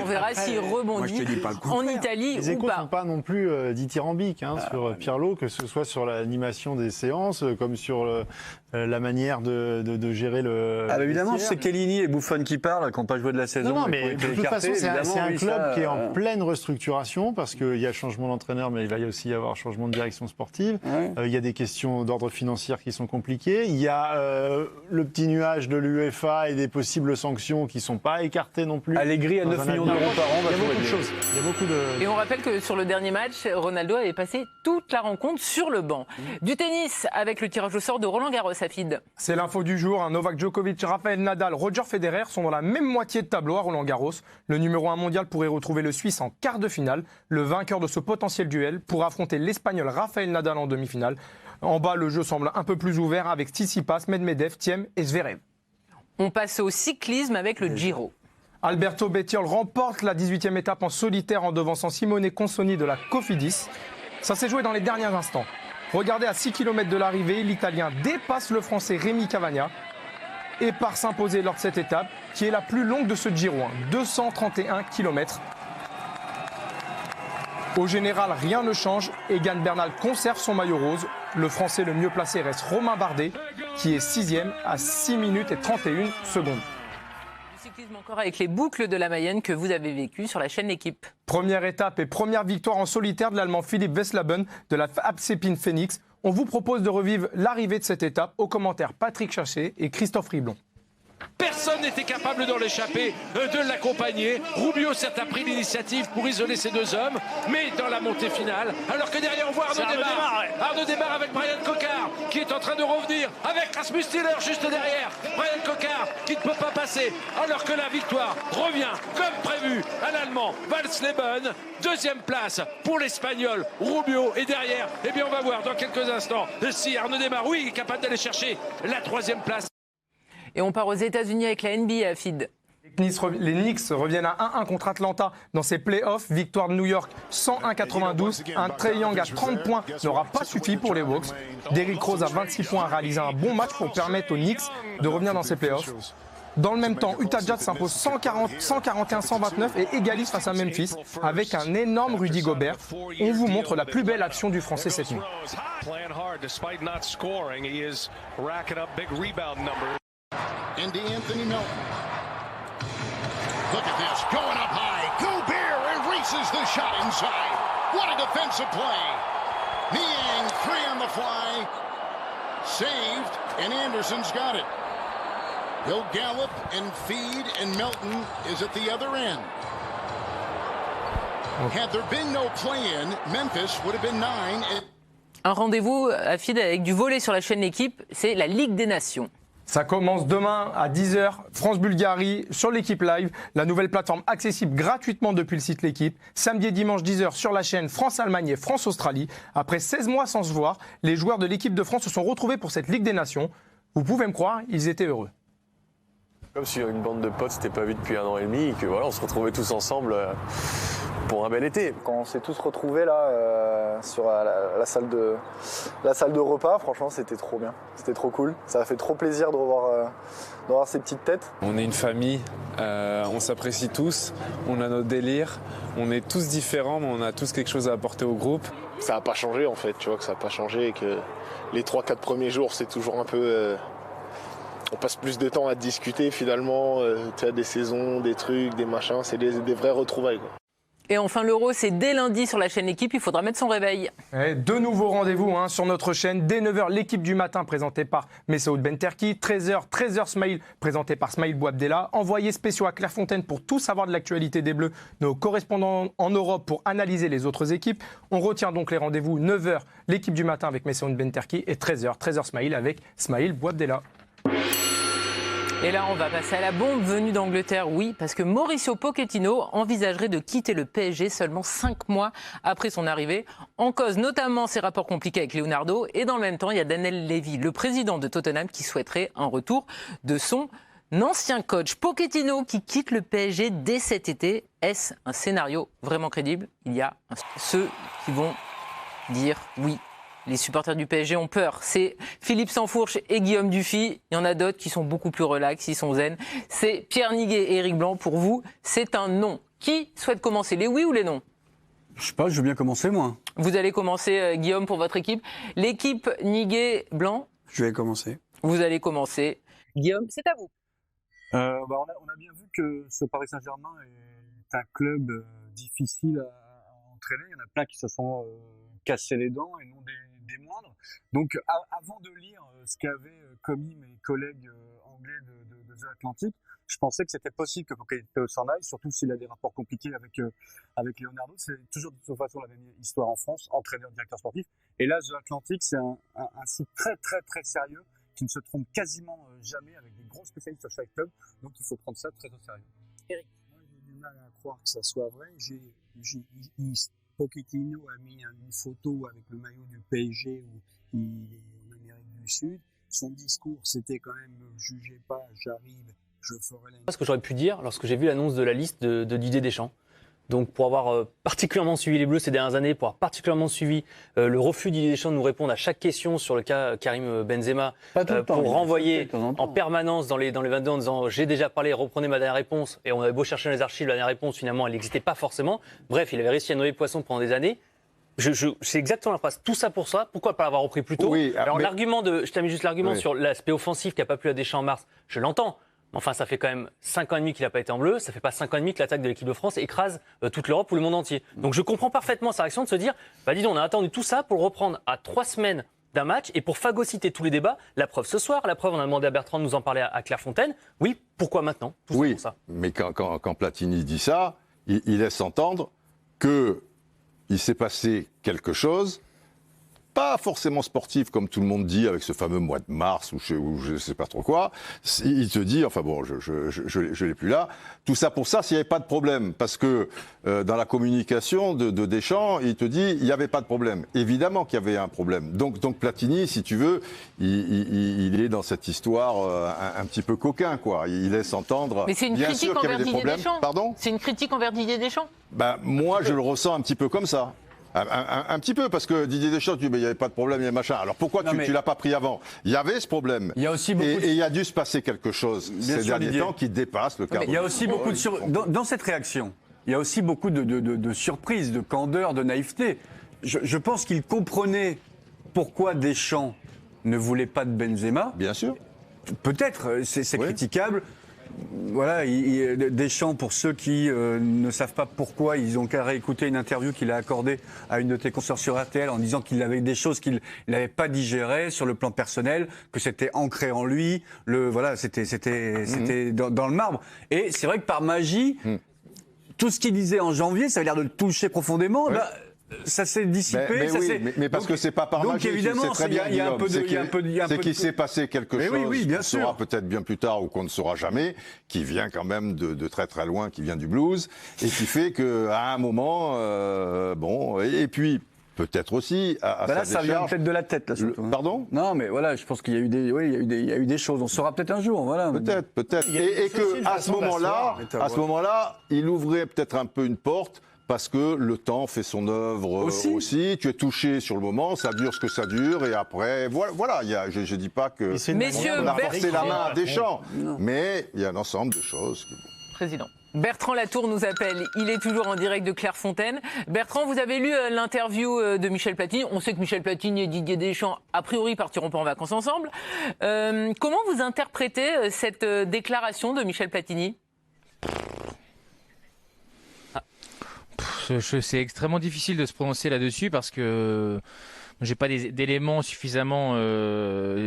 On verra s'il rebondit en Italie les ou échos pas. ne sont pas non plus dithyrambiques sur Pirlo, que ce soit sur l'animation des séances, comme sur la manière de gérer le. Évidemment, c'est Chiellini et Buffon qui parlent, qui n'ont pas joué de la saison. Non, mais de toute façon, c'est un club qui est en pleine restructuration parce qu'il y a changement d'entraîneur, mais il va aussi y avoir changement de direction sportive. Il y a des questions d'ordre financier qui sont compliquées. Il y a le petit nuage de l'UEFA et des possibles sanctions qui ne sont pas écartées non plus. Allegri à 9 millions d'euros par an. Il y a beaucoup de choses. Il y a beaucoup de... Et on rappelle que sur le dernier match, Ronaldo avait passé toute la rencontre sur le banc. Du tennis avec le tirage au sort de Roland Garros, Afid. C'est l'info du jour. Novak Djokovic, Rafael Nadal, Roger Federer sont dans la même moitié de tableau à Roland Garros. Le numéro 1 mondial pourrait retrouver le Suisse en quart de finale. Le vainqueur de ce potentiel duel pourra affronter l'Espagnol Rafael Nadal en demi-finale. En bas, le jeu semble un peu plus ouvert avec Tsitsipas, Medvedev, Thiem et Zverev. On passe au cyclisme avec le Giro. Alberto Bettiol remporte la 18e étape en solitaire en devançant Simone Consoni de la Cofidis. Ça s'est joué dans les derniers instants. Regardez, à 6 km de l'arrivée, l'Italien dépasse le Français Rémi Cavagna et part s'imposer lors de cette étape, qui est la plus longue de ce Giro, 231 km. Au général, rien ne change. Egan Bernal conserve son maillot rose. Le Français le mieux placé reste Romain Bardet, qui est 6e à 6 minutes et 31 secondes. Du cyclisme encore avec les boucles de la Mayenne que vous avez vécues sur la chaîne L'équipe. Première étape et première victoire en solitaire de l'Allemand Philipp Wesslaben de la Alpecin Phoenix. On vous propose de revivre l'arrivée de cette étape. Aux commentaires, Patrick Chaché et Christophe Riblon. Personne n'était capable d'en l'échapper, de l'accompagner. Rubio certes a pris l'initiative pour isoler ces deux hommes, mais dans la montée finale, alors que derrière on voit Arnaud Démare. Arnaud Démare avec Brian Cocard qui est en train de revenir, avec Rasmus Stiller juste derrière. Brian Cocard qui ne peut pas passer, alors que la victoire revient comme prévu à l'Allemand Walsleben. Deuxième place pour l'Espagnol Rubio, et derrière, eh bien on va voir dans quelques instants si Arnaud Démare, oui, est capable d'aller chercher la troisième place. Et on part aux États-Unis avec la NBA, Fid. Les Knicks reviennent à 1-1 contre Atlanta dans ses playoffs. Victoire de New York 101-92. Un Trae Young à 30 points n'aura pas suffi pour les Bucks. Derrick Rose à 26 points a réalisé un bon match pour permettre aux Knicks de revenir dans ses playoffs. Dans le même temps, Utah Jazz s'impose 141-129 et égalise face à Memphis avec un énorme Rudy Gobert. On vous montre la plus belle action du Français cette nuit. Into Anthony Melton. Look at this, going up high. Gobert erases the shot inside. What a defensive play. Niang, 3 on the fly. Saved, and Anderson's got it. He'll gallop and feed, and Melton is at the other end. Had there been no play-in, Memphis would have been 9. Un rendez-vous à Fid avec du volley sur la chaîne L'équipe, c'est la Ligue des Nations. Ça commence demain à 10h, France-Bulgarie sur l'Équipe Live, la nouvelle plateforme accessible gratuitement depuis le site L'Équipe. Samedi et dimanche 10h sur la chaîne France-Allemagne et France-Australie. Après 16 mois sans se voir, les joueurs de l'équipe de France se sont retrouvés pour cette Ligue des Nations. Vous pouvez me croire, ils étaient heureux. Comme si une bande de potes s'était pas vue depuis 1 an et demi et que voilà, on se retrouvait tous ensemble pour un bel été. Quand on s'est tous retrouvés là sur la salle de repas, franchement c'était trop bien, c'était trop cool. Ça a fait trop plaisir de revoir ces petites têtes. On est une famille, on s'apprécie tous, on a notre délire, on est tous différents mais on a tous quelque chose à apporter au groupe. Ça n'a pas changé en fait, tu vois que ça n'a pas changé et que les 3-4 premiers jours c'est toujours un peu... on passe plus de temps à discuter finalement, tu as des saisons, des trucs, des machins, c'est des vraies retrouvailles quoi. Et enfin, l'Euro, c'est dès lundi sur la chaîne L'équipe. Il faudra mettre son réveil. Et deux nouveaux rendez-vous sur notre chaîne. Dès 9h, l'équipe du matin présentée par Messaoud Benterki. 13h Smaïl présenté par Smaïl Bouabdella. Envoyés spéciaux à Clairefontaine pour tout savoir de l'actualité des Bleus. Nos correspondants en Europe pour analyser les autres équipes. On retient donc les rendez-vous 9h, l'équipe du matin avec Messaoud Benterki. Et 13h Smaïl avec Smaïl Bouabdella. Et là, on va passer à la bombe venue d'Angleterre, oui, parce que Mauricio Pochettino envisagerait de quitter le PSG seulement 5 mois après son arrivée. En cause notamment ses rapports compliqués avec Leonardo. Et dans le même temps, il y a Daniel Levy, le président de Tottenham, qui souhaiterait un retour de son ancien coach. Pochettino qui quitte le PSG dès cet été. Est-ce un scénario vraiment crédible? Il y a ceux qui vont dire oui. Les supporters du PSG ont peur. C'est Philippe Sansfourche et Guillaume Dufy. Il y en a d'autres qui sont beaucoup plus relax, ils sont zen. C'est Pierre Niguet et Éric Blanc. Pour vous, c'est un non. Qui souhaite commencer, les oui ou les non? Je sais pas, je veux bien commencer moi. Vous allez commencer, Guillaume, pour votre équipe. L'équipe Niguet-Blanc. Je vais commencer. Vous allez commencer. Guillaume, c'est à vous. On a bien vu que ce Paris Saint-Germain est un club difficile à entraîner. Il y en a plein qui se sont cassés les dents et non des moindres. Donc avant de lire ce qu'avaient commis mes collègues anglais de The Atlantic, je pensais que c'était possible que Pochettino s'en aille, surtout s'il a des rapports compliqués avec Leonardo. C'est toujours de toute façon la même histoire en France, entraîneur, directeur sportif. Et là, The Atlantic, c'est un site très très très sérieux qui ne se trompe quasiment jamais, avec des gros spécialistes sur chaque club. Donc il faut prendre ça très au sérieux. Eric. Moi, j'ai du mal à croire que ça soit vrai. Pochettino a mis une photo avec le maillot du PSG où il est en Amérique du Sud. Son discours, c'était quand même « jugez pas, j'arrive, je ferai la... » Ce que j'aurais pu dire lorsque j'ai vu l'annonce de la liste de Didier Deschamps. Donc pour avoir particulièrement suivi les Bleus ces dernières années, pour avoir particulièrement suivi le refus de Didier Deschamps de nous répondre à chaque question sur le cas Karim Benzema, pour renvoyer en permanence dans les 22 en disant j'ai déjà parlé, reprenez ma dernière réponse, et on avait beau chercher dans les archives, la dernière réponse finalement elle n'existait pas forcément. Bref, il avait réussi à noyer le poisson pendant des années. C'est exactement la phrase. Tout ça pour ça. Pourquoi pas l'avoir repris plus tôt? Oui, alors mais... l'argument je t'ai mis juste l'argument oui. sur l'aspect offensif qui n'a pas plu à Deschamps en mars, je l'entends. Enfin, ça fait quand même 5 ans et demi qu'il n'a pas été en bleu. Ça fait pas 5 ans et demi que l'attaque de l'équipe de France écrase toute l'Europe ou le monde entier. Donc je comprends parfaitement sa réaction de se dire, bah dis donc, on a attendu tout ça pour le reprendre à 3 semaines d'un match et pour phagocyter tous les débats. La preuve ce soir, la preuve, on a demandé à Bertrand de nous en parler à Clairefontaine. Oui, pourquoi maintenant? Tout oui, pour ça. Mais quand Platini dit ça, il laisse entendre qu'il s'est passé quelque chose. Pas forcément sportif comme tout le monde dit avec ce fameux mois de mars ou je sais pas trop quoi. Il te dit, enfin bon, je l'ai plus là. Tout ça pour ça, s'il n'y avait pas de problème, parce que dans la communication de Deschamps, il te dit il n'y avait pas de problème. Évidemment qu'il y avait un problème. Donc Platini, si tu veux, il est dans cette histoire un petit peu coquin, quoi. Il laisse entendre. Mais c'est une bien critique sûr qu'il y envers avait des Didier problèmes. Deschamps. Pardon ? C'est une critique envers Didier Deschamps. Ben moi, je le ressens un petit peu comme ça. Un petit peu, parce que Didier Deschamps, tu dis, il n'y avait pas de problème, il y a machin. Alors pourquoi tu ne l'as pas pris avant? Il y avait ce problème. Il y a aussi beaucoup et il a dû se passer quelque chose ces derniers temps qui dépasse le cadre. Il y a aussi beaucoup dans cette réaction, il y a aussi beaucoup de surprises, de candeur, de naïveté. Je pense qu'il comprenait pourquoi Deschamps ne voulait pas de Benzema. Bien sûr. Peut-être, c'est critiquable. Voilà, Deschamps, pour ceux qui ne savent pas pourquoi, ils ont qu'à réécouter une interview qu'il a accordée à une de tes consoeurs sur RTL en disant qu'il avait des choses qu'il n'avait pas digérées sur le plan personnel, que c'était ancré en lui, voilà, c'était dans le marbre. Et c'est vrai que par magie, tout ce qu'il disait en janvier, ça avait l'air de le toucher profondément. Ouais. Là, ça s'est dissipé. Mais parce que c'est pas par magie. Donc évidemment, il y a un peu de. C'est qu'il s'est passé quelque chose qu'on saura peut-être bien plus tard ou qu'on ne saura jamais, qui vient quand même de très très loin, qui vient du blues, et qui fait qu'à un moment, bon, et puis. Peut-être aussi là, ça vient peut-être de la tête. Là, pardon? Non, mais voilà, je pense qu'il y a eu des choses. On saura peut-être un jour, voilà. Peut-être. Et que à ce moment-là, il ouvrait peut-être un peu une porte. Parce que le temps fait son œuvre aussi. Tu es touché sur le moment, ça dure ce que ça dure, et après, voilà. Je ne dis pas que on a forcé la main à Deschamps, mais il y a un ensemble de choses. Président. Bertrand Latour nous appelle, il est toujours en direct de Clairefontaine. Bertrand, vous avez lu l'interview de Michel Platini. On sait que Michel Platini et Didier Deschamps, a priori, partiront pas en vacances ensemble. Comment vous interprétez cette déclaration de Michel Platini ? C'est extrêmement difficile de se prononcer là-dessus parce que j'ai pas d'éléments suffisamment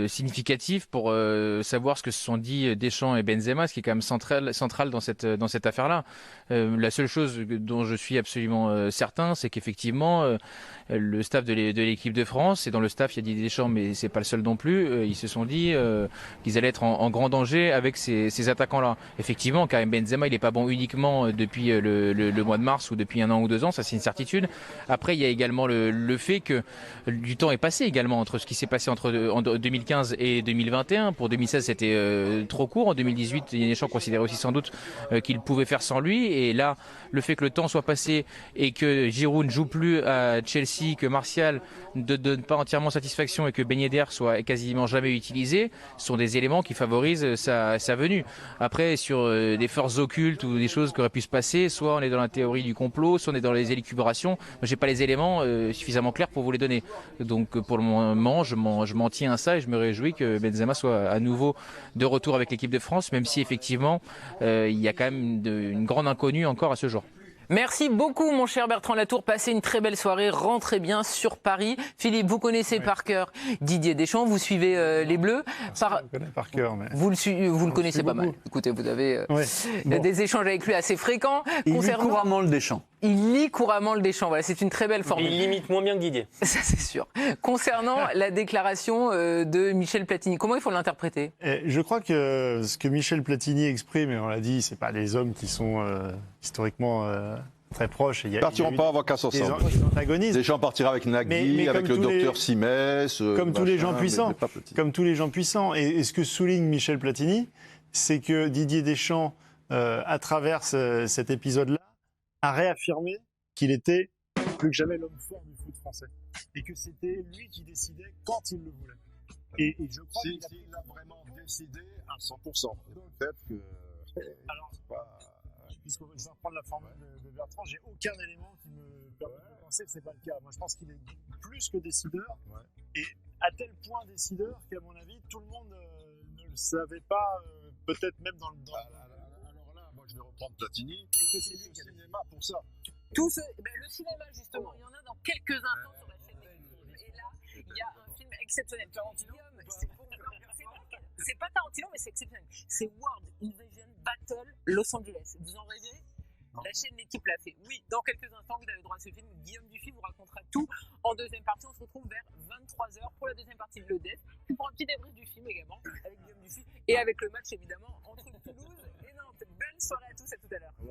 significatifs pour savoir ce que se sont dit Deschamps et Benzema, ce qui est quand même central dans cette affaire-là. La seule chose dont je suis absolument certain, c'est qu'effectivement le staff de l'équipe de France, et dans le staff il y a Didier Deschamps, mais c'est pas le seul non plus, ils se sont dit qu'ils allaient être en grand danger avec ces attaquants-là. Effectivement, Karim Benzema, il est pas bon uniquement depuis le mois de mars ou depuis 1 an ou 2 ans, ça c'est une certitude. Après, il y a également le fait que du temps est passé également entre ce qui s'est passé entre 2015 et 2021. Pour 2016, c'était trop court. En 2018, Didier Deschamps considérait aussi sans doute qu'il pouvait faire sans lui. Et là, le fait que le temps soit passé et que Giroud ne joue plus à Chelsea, que Martial ne donne pas entièrement satisfaction et que Ben Yedder soit quasiment jamais utilisé, sont des éléments qui favorisent sa venue. Après, sur des forces occultes ou des choses qui auraient pu se passer, soit on est dans la théorie du complot, soit on est dans les élucubrations. Moi, j'ai pas les éléments suffisamment clairs pour vous les donner. Donc pour le moment, je m'en tiens à ça et je me réjouis que Benzema soit à nouveau de retour avec l'équipe de France, même si effectivement il y a quand même une grande inconnue encore à ce jour. Merci beaucoup, mon cher Bertrand Latour. Passez une très belle soirée. Rentrez bien sur Paris. Philippe, vous connaissez par cœur Didier Deschamps. Vous suivez les Bleus. Je le connais par cœur. Mais... Vous le connaissez pas mal. Écoutez, vous avez des échanges avec lui assez fréquents. Il lit couramment le Deschamps. Il lit couramment le Deschamps. Voilà, c'est une très belle formule. Il limite moins bien que Didier. Ça, c'est sûr. Concernant la déclaration de Michel Platini, comment il faut l'interpréter ? Je crois que ce que Michel Platini exprime, et on l'a dit, c'est pas des hommes qui sont historiquement très proches. Ils ne partiront pas en vacances ensemble. Des antagonistes. Deschamps partira avec Nagui, avec le docteur Simès. Comme tous les gens puissants. Comme tous les gens puissants. Et ce que souligne Michel Platini, c'est que Didier Deschamps, à travers cet épisode-là, a réaffirmé qu'il était plus que jamais l'homme fort du foot français. Et que c'était lui qui décidait quand il le voulait. Et je crois qu'il a vraiment décidé à 100%. Peut-être que... Alors, puisque je vais reprendre la formule de Bertrand, j'ai aucun élément qui me permet de penser que c'est pas le cas. Moi, je pense qu'il est plus que décideur. Et à tel point décideur qu'à mon avis, tout le monde ne le savait pas, peut-être même dans le... Alors là, moi je vais reprendre Platini. Et que c'est lui qui a le cinéma pour ça. Le cinéma, justement, il y en a dans quelques instants sur la chaîne Netflix. Et là, il y a un film exceptionnel. Tarantino, c'est pas Tarantino, mais c'est exceptionnel. C'est World Invasion Battle Los Angeles. Vous en rêvez? La chaîne L'équipe l'a fait. Oui, dans quelques instants, vous avez droit à ce film. Guillaume Dufy vous racontera tout en deuxième partie. On se retrouve vers 23h pour la deuxième partie de l'EDF. Puis pour un petit débrief du film également, avec Guillaume Dufy et avec le match évidemment entre Toulouse et Nantes. Belle soirée à tous, à tout à l'heure.